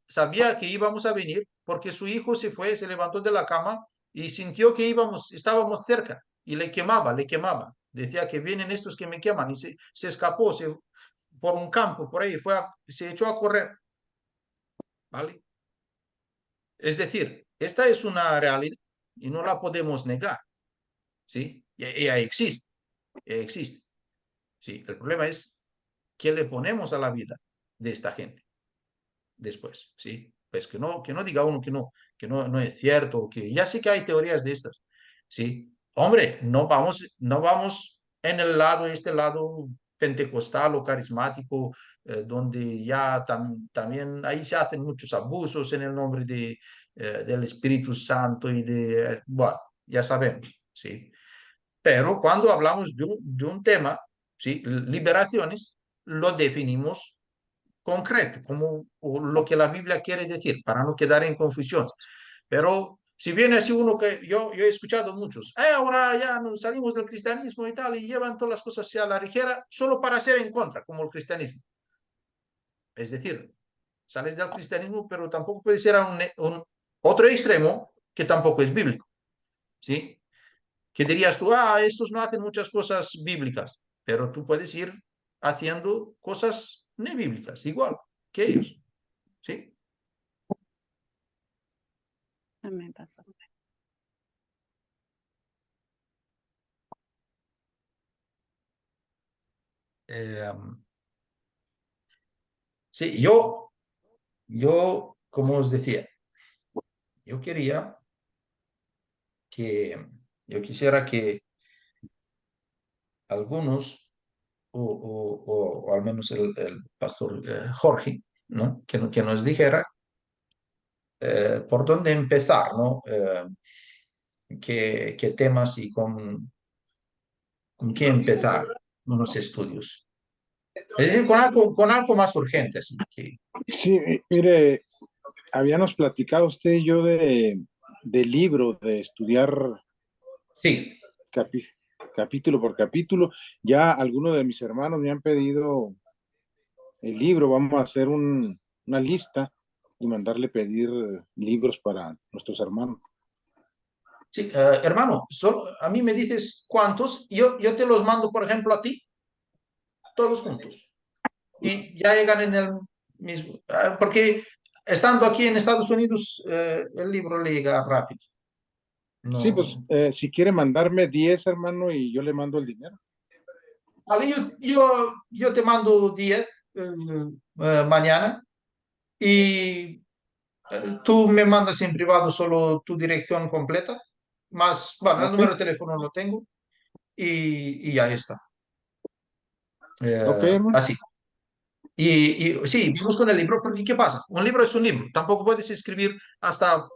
Speaker 1: sabía que íbamos a venir porque su hijo se fue, se levantó de la cama y sintió que estábamos cerca y le quemaba, le quemaba. Decía que vienen estos que me queman y se escapó por un campo, por ahí, se echó a correr. ¿Vale? Es decir, esta es una realidad y no la podemos negar. ¿Sí? Y ella existe, existe. ¿Sí? El problema es qué le ponemos a la vida de esta gente después, ¿sí? Pues que no diga uno que no es cierto, que ya sé que hay teorías de estas, ¿sí? Hombre, no vamos en este lado pentecostal o carismático, donde ya también ahí se hacen muchos abusos en el nombre del Espíritu Santo bueno, ya sabemos, ¿sí? Pero cuando hablamos de un tema, ¿sí? Liberaciones, lo definimos concreto, como lo que la Biblia quiere decir, para no quedar en confusión. Pero si viene así uno que yo he escuchado muchos, ahora ya nos salimos del cristianismo y tal, y llevan todas las cosas hacia la ligera, solo para ser en contra, como el cristianismo. Es decir, sales del cristianismo, pero tampoco puede ser a un otro extremo que tampoco es bíblico. ¿Sí? Que dirías tú, estos no hacen muchas cosas bíblicas, pero tú puedes ir haciendo cosas no bíblicas, igual que ellos. ¿Sí?
Speaker 3: Amén, pastor.
Speaker 1: Sí, yo, como os decía, yo quería yo quisiera que algunos, o al menos el pastor Jorge, ¿no? Que nos dijera por dónde empezar, ¿no? Qué temas y con qué empezar unos estudios. Es decir, con algo más urgente, así que
Speaker 2: Sí, mire, habíamos platicado usted y yo de libro, de estudiar
Speaker 1: sí.
Speaker 2: capi- capítulo por capítulo. Ya algunos de mis hermanos me han pedido el libro. Vamos a hacer una lista y mandarle pedir libros para nuestros hermanos.
Speaker 1: Sí, hermano, a mí me dices cuántos, yo te los mando, por ejemplo, a ti, todos juntos. Y ya llegan en el mismo. Porque estando aquí en Estados Unidos, el libro le llega rápido.
Speaker 2: Sí, pues
Speaker 1: No.
Speaker 2: si quiere mandarme 10, hermano, y yo le mando el dinero.
Speaker 1: Vale, yo te mando 10 mañana y tú me mandas en privado solo tu dirección completa, más, bueno, el
Speaker 2: Ok,
Speaker 1: número de teléfono lo tengo y ya está.
Speaker 2: ok, hermano.
Speaker 1: Así. Y sí, vamos con el libro, porque ¿qué pasa? Un libro es un libro, tampoco puedes escribir hasta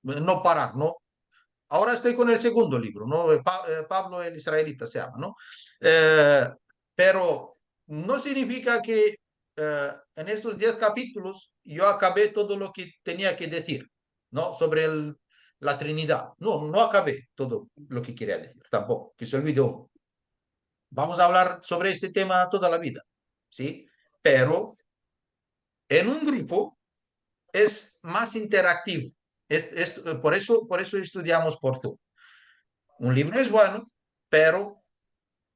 Speaker 1: no parar, ¿no? Ahora estoy con el segundo libro, ¿no? Pablo el Israelita se llama, ¿no? Eh, pero no significa que en estos 10 capítulos yo acabé todo lo que tenía que decir, ¿no? Sobre la Trinidad. No acabé todo lo que quería decir, tampoco, que se olvidó. vamos a hablar sobre este tema toda la vida, ¿sí? Pero en un grupo es más interactivo. Por eso estudiamos por Zoom. Un libro es bueno, pero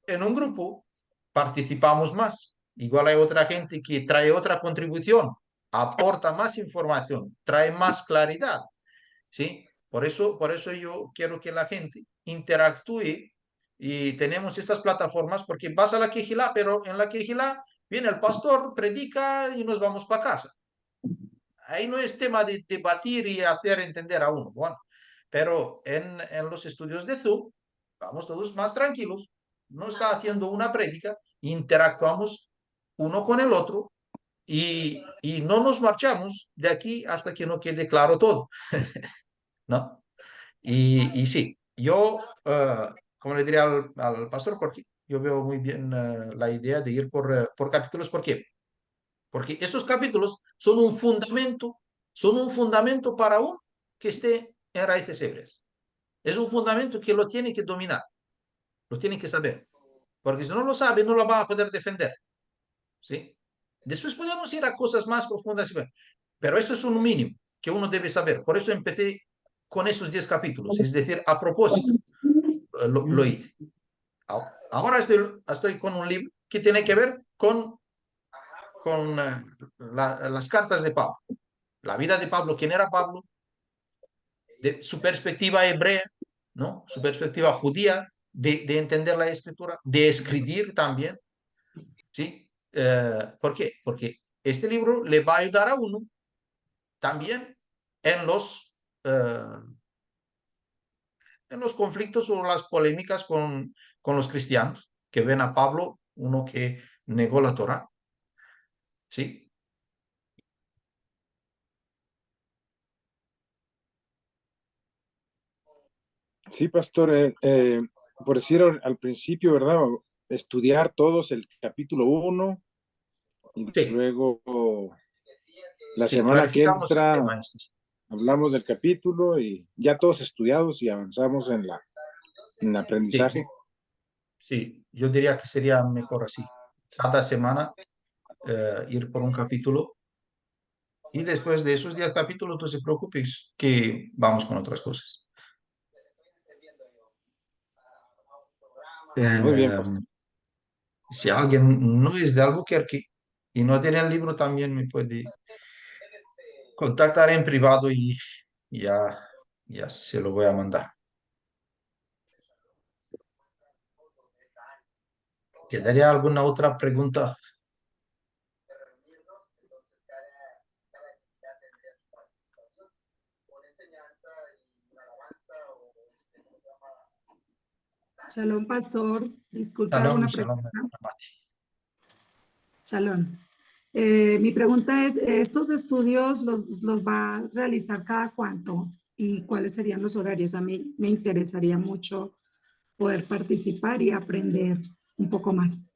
Speaker 1: en un grupo participamos más. Igual hay otra gente que trae otra contribución, aporta más información, trae más claridad, ¿sí? Por eso yo quiero que la gente interactúe y tenemos estas plataformas porque vas a la quejilá, pero en la quejilá viene el pastor, predica y nos vamos para casa. Ahí no es tema de debatir y hacer entender a uno. Bueno, pero en los estudios de Zoom vamos todos más tranquilos. No está haciendo una prédica, interactuamos uno con el otro y no nos marchamos de aquí hasta que no quede claro todo, ¿no? Y sí, yo, como le diría al pastor Jorge, yo veo muy bien la idea de ir por capítulos. ¿Por qué? Porque estos capítulos son un fundamento para uno que esté en raíces hebreas. Es un fundamento que lo tiene que dominar, lo tiene que saber. Porque si no lo sabe, no lo va a poder defender. ¿Sí? Después podemos ir a cosas más profundas, pero eso es un mínimo que uno debe saber. Por eso empecé con esos 10 capítulos, es decir, a propósito lo hice. Ahora estoy con un libro que tiene que ver con las cartas de Pablo, la vida de Pablo, quién era Pablo, de su perspectiva hebrea, ¿no? Su perspectiva judía, de entender la escritura, de escribir también, ¿sí? ¿Por qué? Porque este libro le va a ayudar a uno también en uh, en los conflictos o las polémicas con los cristianos, que ven a Pablo, uno que negó la Torá, ¿sí?
Speaker 2: Sí, pastor, por decir al principio, ¿verdad? Estudiar todos el capítulo 1 y
Speaker 1: Sí,
Speaker 2: luego la
Speaker 1: sí,
Speaker 2: semana que
Speaker 1: clarificamos el
Speaker 2: entra
Speaker 1: tema este.
Speaker 2: hablamos del capítulo y ya todos estudiados y avanzamos en el
Speaker 1: Sí,
Speaker 2: aprendizaje.
Speaker 1: sí, yo diría que sería mejor así. Cada semana ir por un capítulo y después de esos 10 capítulos no se preocupes que vamos con otras cosas.
Speaker 2: Muy bien,
Speaker 1: Eh,
Speaker 2: pastor.
Speaker 1: si alguien no es de Albuquerque y no tiene el libro, también me puede contactar en privado y ya, ya se lo voy a mandar. ¿Quedaría alguna otra pregunta?
Speaker 6: Shalom, pastor. Disculpa, hago
Speaker 1: Shalom,
Speaker 6: una
Speaker 1: shalom,
Speaker 6: pregunta.
Speaker 1: Mati.
Speaker 6: Shalom. Mi pregunta es, ¿estos estudios los va a realizar cada cuánto? ¿Y cuáles serían los horarios? A mí me interesaría mucho poder participar y aprender un poco más.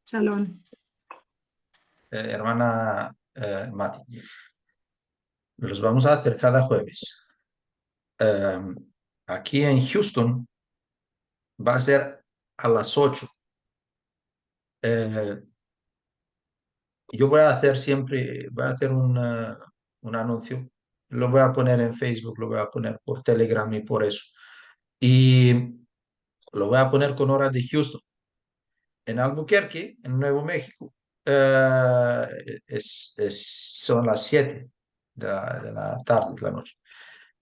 Speaker 6: Shalom.
Speaker 1: Hermana Mati, los vamos a hacer cada jueves. Eh, aquí en Houston va a ser a las 8. Eh, yo voy a hacer siempre, voy a hacer un anuncio. Lo voy a poner en Facebook, lo voy a poner por Telegram y por eso. Y lo voy a poner con hora de Houston. En Albuquerque, en Nuevo México, son las 7 de la tarde, de la noche.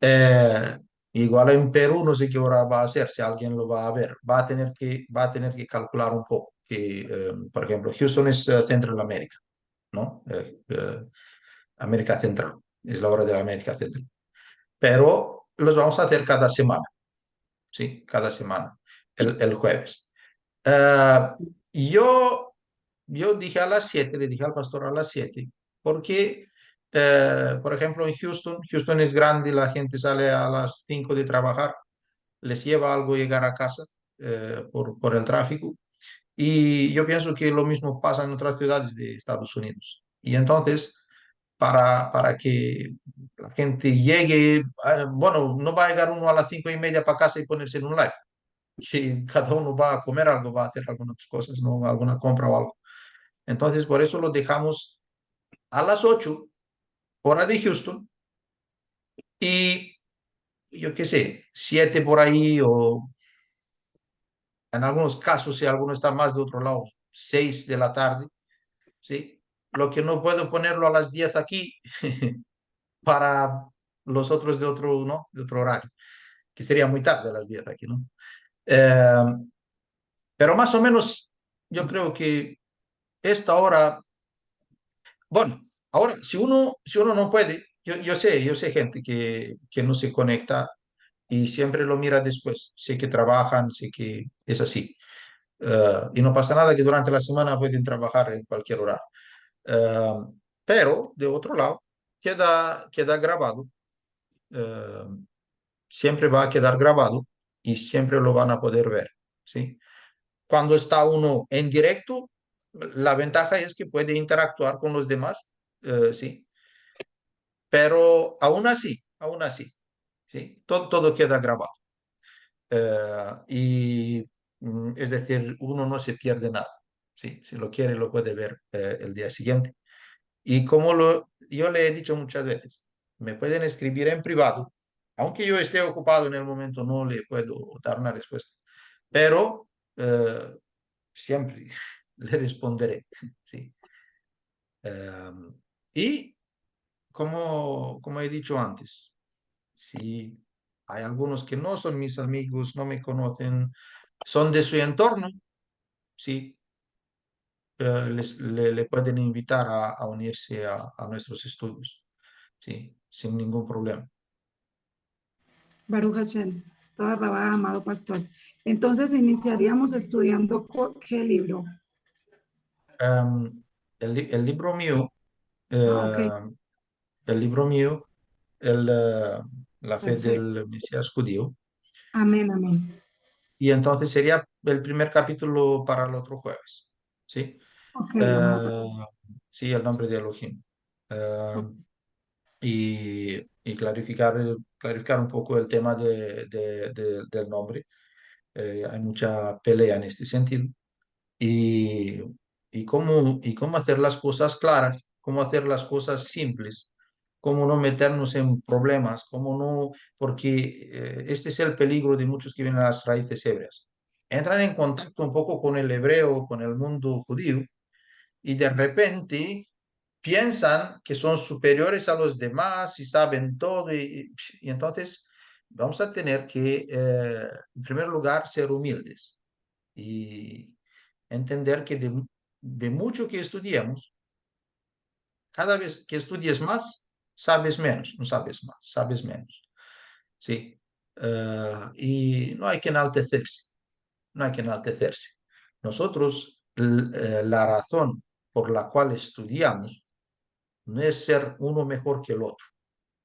Speaker 1: Eh, igual en Perú no sé qué hora va a ser, si alguien lo va a ver. Va a tener que calcular un poco. Que, por ejemplo, Houston es Central América, ¿no? América Central, es la hora de América Central. Pero los vamos a hacer cada semana, ¿sí? Cada semana, el jueves. Eh, yo, yo dije a las 7, le dije al pastor a las 7, porque, por ejemplo, en Houston es grande, la gente sale a las 5 de trabajar, les lleva algo llegar a casa por el tráfico. Y yo pienso que lo mismo pasa en otras ciudades de Estados Unidos. Y entonces, para que la gente llegue, bueno, no va a llegar uno a las 5:30 para casa y ponerse en un live. que cada uno va a comer algo, va a hacer algunas cosas, ¿no? Alguna compra o algo. Entonces, por eso lo dejamos a las 8 hora de Houston, y yo qué sé, 7 por ahí, o en algunos casos, si alguno está más de otro lado, 6 de la tarde, ¿sí? Lo que no puedo ponerlo a las 10 aquí para los otros de otro, ¿no? De otro horario, que sería muy tarde a las 10 aquí, ¿no? Eh, pero más o menos yo creo que esta hora, bueno, ahora, si uno no puede, yo sé gente que no se conecta y siempre lo mira después. Sé que trabajan, sé que es así. Y no pasa nada que durante la semana pueden trabajar en cualquier hora. Eh, pero, de otro lado, queda grabado. eh, Siempre va a quedar grabado y siempre lo van a poder ver, ¿sí? Cuando está uno en directo, la ventaja es que puede interactuar con los demás, ¿sí? Pero aún así, ¿sí? Todo queda grabado. Es decir, uno no se pierde nada. Sí, si lo quiere, lo puede ver el día siguiente. Y como yo le he dicho muchas veces, me pueden escribir en privado, aunque yo esté ocupado en el momento, no le puedo dar una respuesta, pero siempre le responderé. Sí. Eh, y como he dicho antes, si hay algunos que no son mis amigos, no me conocen, son de su entorno, sí, le pueden invitar a unirse a nuestros estudios, sí, sin ningún problema.
Speaker 6: Baruch Hashem, toda Rabá, amado pastor. Entonces iniciaríamos estudiando qué libro.
Speaker 1: Em, el libro mío,
Speaker 6: Ok,
Speaker 1: eh, el libro mío, el, eh, la fe
Speaker 6: perfecto.
Speaker 1: del Mesías judío,
Speaker 6: Amén, amén.
Speaker 1: y entonces sería el primer capítulo para el otro jueves, ¿sí?
Speaker 6: Ok,
Speaker 1: Eh, sí, el nombre de Elohim. Eh, y clarificar un poco el tema del nombre. Hay mucha pelea en este sentido. Y, y cómo hacer las cosas claras, cómo hacer las cosas simples, cómo no meternos en problemas, cómo no, porque este es el peligro de muchos que vienen a las raíces hebreas. Entran en contacto un poco con el hebreo, con el mundo judío, y de repente piensan que son superiores a los demás y saben todo, y entonces vamos a tener que, en primer lugar, ser humildes y entender que de mucho que estudiamos, cada vez que estudies más, sabes menos, no sabes más, sabes menos. Sí. Y no hay que enaltecerse, no hay que enaltecerse. Nosotros, la razón por la cual estudiamos no es ser uno mejor que el otro,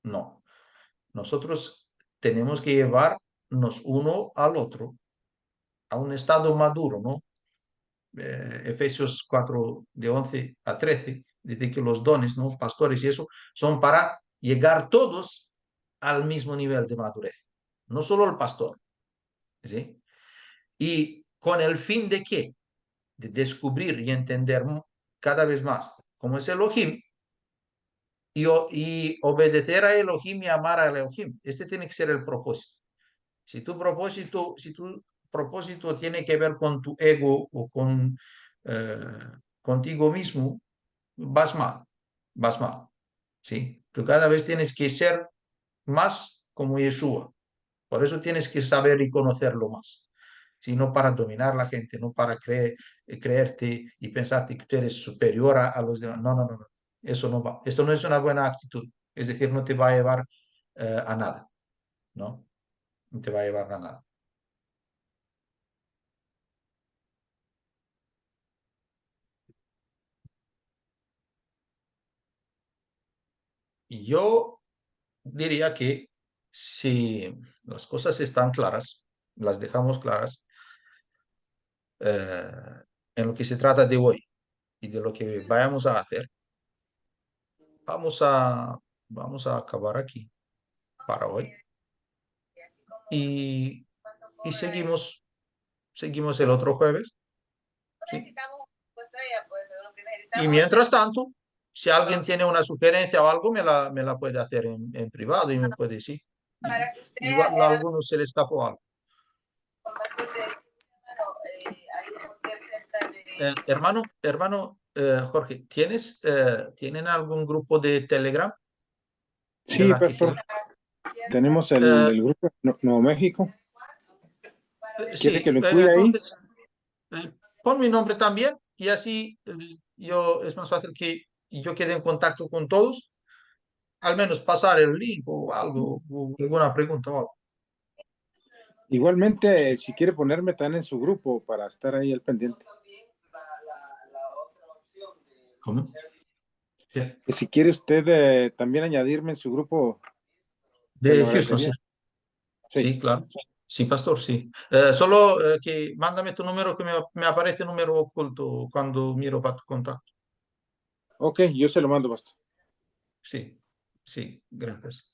Speaker 1: no. Nosotros tenemos que llevarnos uno al otro a un estado maduro, ¿no? Efesios 4, de 11 a 13, dice que los dones, ¿no? Pastores y eso, son para llegar todos al mismo nivel de madurez, no solo el pastor, ¿sí? ¿Y con el fin de qué? De descubrir y entender cada vez más cómo es Elohim, y obedecer a Elohim y amar a Elohim. Este tiene que ser el propósito. Si tu propósito tiene que ver con tu ego o eh, contigo mismo, vas mal, vas mal, ¿sí? Tú cada vez tienes que ser más como Yeshua. Por eso tienes que saber y conocerlo más. Si no para dominar a la gente, no para creerte y pensarte que tú eres superior a los demás. No, no, no, no. Eso no va. Esto no es una buena actitud. Es decir, no te va a llevar a nada, ¿no? No te va a llevar a nada. Y yo diría que si las cosas están claras, las dejamos claras, eh, en lo que se trata de hoy y de lo que vayamos a hacer, vamos a, vamos a acabar aquí para hoy, y seguimos seguimos el otro jueves. ¿Sí? Y mientras tanto, si alguien tiene una sugerencia o algo, me la puede hacer en privado y me puede decir. Igual a algunos se les escapó algo. Hermano Jorge, ¿tienen algún grupo de Telegram de
Speaker 2: Sí,
Speaker 1: la que
Speaker 2: pastor, tenemos
Speaker 1: Eh,
Speaker 2: el grupo Nuevo México. ¿Quiere que
Speaker 1: sí,
Speaker 2: lo incluya ahí?
Speaker 1: entonces pon mi nombre también y así yo es más fácil que yo quede en contacto con todos, al menos pasar el link o algo, o alguna pregunta o algo.
Speaker 2: Igualmente, si quiere ponerme tan en su grupo para estar ahí al pendiente.
Speaker 1: ¿Cómo? Sí.
Speaker 2: Que si quiere usted también añadirme en su grupo, se
Speaker 1: De
Speaker 2: lo
Speaker 1: Houston,
Speaker 2: agradecería.
Speaker 1: sí.
Speaker 2: Sí,
Speaker 1: Sí, claro. Sí, pastor, sí. Solo que mándame tu número que me aparece número oculto cuando miro para tu contacto.
Speaker 2: ok, yo se lo mando, pastor.
Speaker 1: Sí, sí, gracias.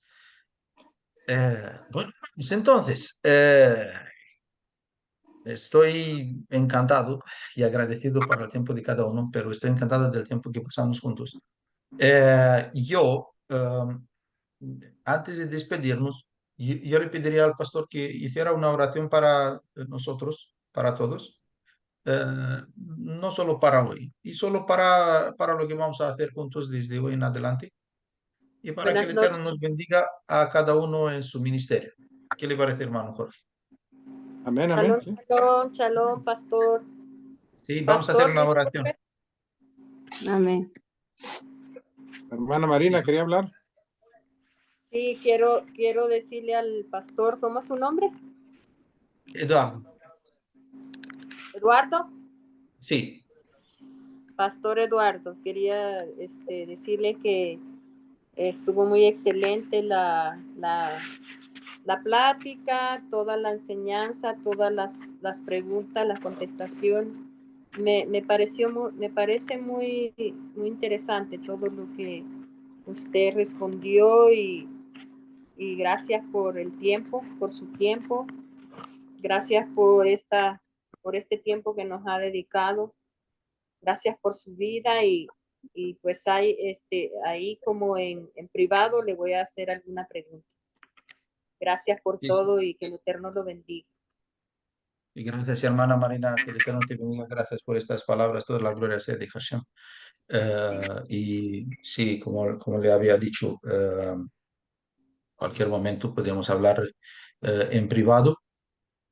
Speaker 1: Bueno, pues entonces, estoy encantado y agradecido por el tiempo de cada uno, pero estoy encantado del tiempo que pasamos juntos. Yo, antes de despedirnos, yo le pediría al pastor que hiciera una oración para nosotros, para todos, no solo para hoy, y solo para lo que vamos a hacer juntos desde hoy en adelante, y para que
Speaker 7: Buenas
Speaker 1: el Eterno
Speaker 7: noches.
Speaker 1: nos bendiga a cada uno en su ministerio. ¿Qué le parece, hermano Jorge?
Speaker 2: Amén, amén.
Speaker 7: Shalom,
Speaker 2: Sí.
Speaker 7: shalom, shalom, pastor.
Speaker 1: Sí, vamos a hacer
Speaker 7: Pastor,
Speaker 1: una oración.
Speaker 4: Amén.
Speaker 2: Hermana Marina, ¿quería hablar?
Speaker 7: sí, quiero decirle al pastor, ¿cómo es su nombre?
Speaker 1: Eduardo,
Speaker 7: Eduardo.
Speaker 1: sí,
Speaker 7: Pastor Eduardo, quería decirle que estuvo muy excelente la plática, toda la enseñanza, todas las preguntas, la contestación. Me parece muy interesante todo lo que usted respondió y gracias por el tiempo, por su tiempo. Gracias por este tiempo que nos ha dedicado. Gracias por su vida y pues ahí como en privado le voy a hacer alguna pregunta. Gracias por
Speaker 1: sí, sí.
Speaker 7: todo y que el Eterno lo bendiga.
Speaker 1: Y gracias, hermana Marina, que el Eterno te bendiga. Gracias por estas palabras. Toda la gloria sea de Hashem. Y sí, como le había dicho, cualquier momento podemos hablar en privado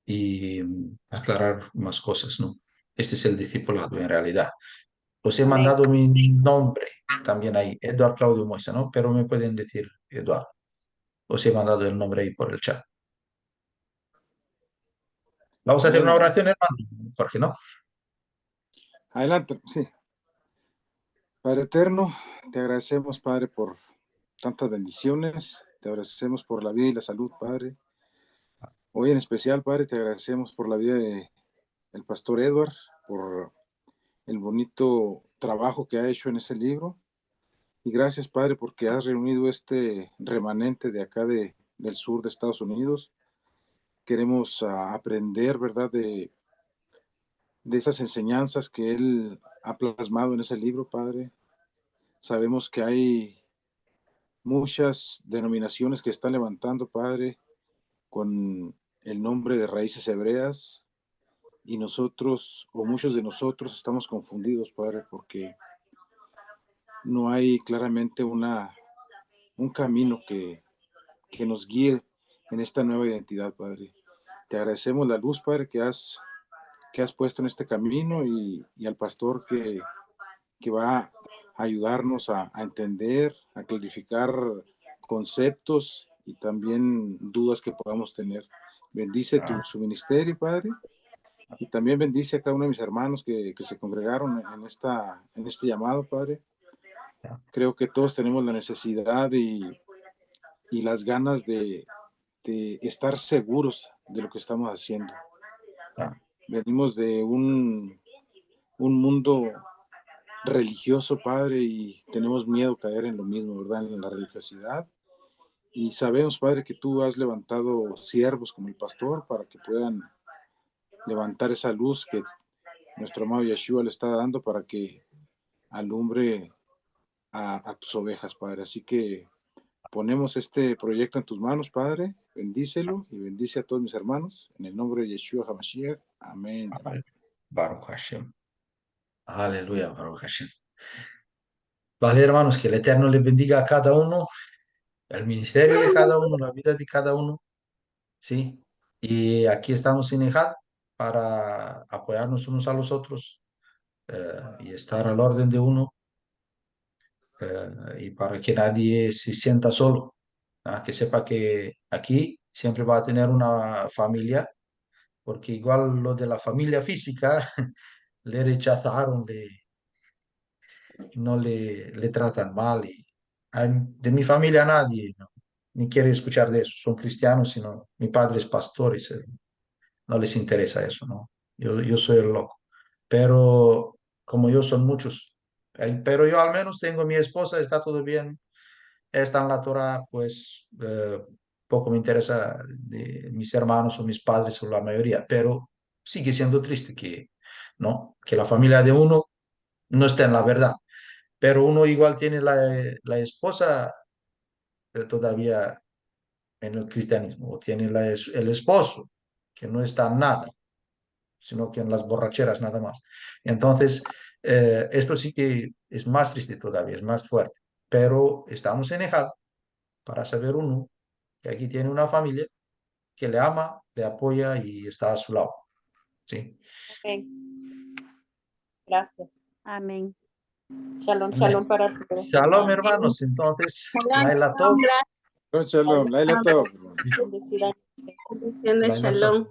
Speaker 1: y aclarar más cosas, ¿no? Este es el discipulado en realidad. Os he
Speaker 7: Amén.
Speaker 1: mandado mi nombre también ahí, Eduardo Claudio Moisa, ¿no? Pero me pueden decir Eduardo. Os he mandado el nombre ahí por el chat. Vamos a hacer
Speaker 2: Amén,
Speaker 1: una
Speaker 2: amén.
Speaker 1: oración, hermano Jorge, ¿no?
Speaker 2: Adelante, sí. Padre eterno, te agradecemos, Padre, por tantas bendiciones. Te agradecemos por la vida y la salud, Padre. Hoy en especial, Padre, te agradecemos por la vida del pastor Edward, por el bonito trabajo que ha hecho en ese libro. Y gracias, Padre, porque has reunido este remanente de acá del sur de Estados Unidos. Queremos aprender, ¿verdad?, de esas enseñanzas que él ha plasmado en ese libro, Padre. Sabemos que hay muchas denominaciones que están levantando, Padre, con el nombre de raíces hebreas, y nosotros, o muchos de nosotros, estamos confundidos, Padre, porque no hay claramente un camino que nos guíe en esta nueva identidad, Padre. Te agradecemos la luz, Padre, que has puesto en este camino y al pastor que va a ayudarnos a entender, a clarificar conceptos y también dudas que podamos tener. Bendice su ministerio, Padre, y también bendice a cada uno de mis hermanos que se congregaron en este llamado, Padre. Creo que todos tenemos la necesidad y las ganas de estar seguros de lo que estamos haciendo. Venimos de un mundo religioso, Padre, y tenemos miedo caer en lo mismo, ¿verdad? En la religiosidad. Y sabemos, Padre, que tú has levantado siervos como el pastor para que puedan levantar esa luz que nuestro amado Yeshua le está dando para que alumbre a tus ovejas, Padre. Así que ponemos este proyecto en tus manos, Padre. Bendícelo y bendice a todos mis hermanos. En el nombre de Yeshua HaMashiach. Amén.
Speaker 1: Baruch Hashem. Aleluya, Baruch Hashem. Vale, hermanos, que el Eterno les bendiga a cada uno, el ministerio de cada uno, la vida de cada uno. Sí. Y aquí estamos en EJAD para apoyarnos unos a los otros y estar al orden de uno y para que nadie se sienta solo. Que sepa que aquí siempre va a tener una familia, porque igual lo de la familia física le rechazaron, no le tratan mal. Y de mi familia nadie ni quiere escuchar de eso. Son cristianos, sino mi padre es pastor y no les interesa eso, ¿no? Yo soy el loco. Pero como yo son muchos. Pero yo al menos tengo mi esposa, está todo bien, está en la Torah, pues poco me interesa de mis hermanos o mis padres o la mayoría, pero sigue siendo triste que, ¿no? Que la familia de uno no esté en la verdad, pero uno igual tiene la esposa todavía en el cristianismo, o tiene el esposo que no está en nada, sino que en las borracheras nada más. Entonces, esto sí que es más triste todavía, es más fuerte, pero estamos en Ejad para saber uno que aquí tiene una familia que le ama, le apoya y está a su lado. ¿Sí?
Speaker 7: Amén. Gracias.
Speaker 3: Amén.
Speaker 7: Shalom,
Speaker 1: Amén.
Speaker 7: shalom para todos.
Speaker 1: Shalom, hermanos. Entonces,
Speaker 4: Shalom,
Speaker 1: Laila Tov.
Speaker 2: Shalom, Laila Tov.
Speaker 7: Bendecida noche.
Speaker 4: bendiciones,
Speaker 1: Laila Tov.
Speaker 4: shalom.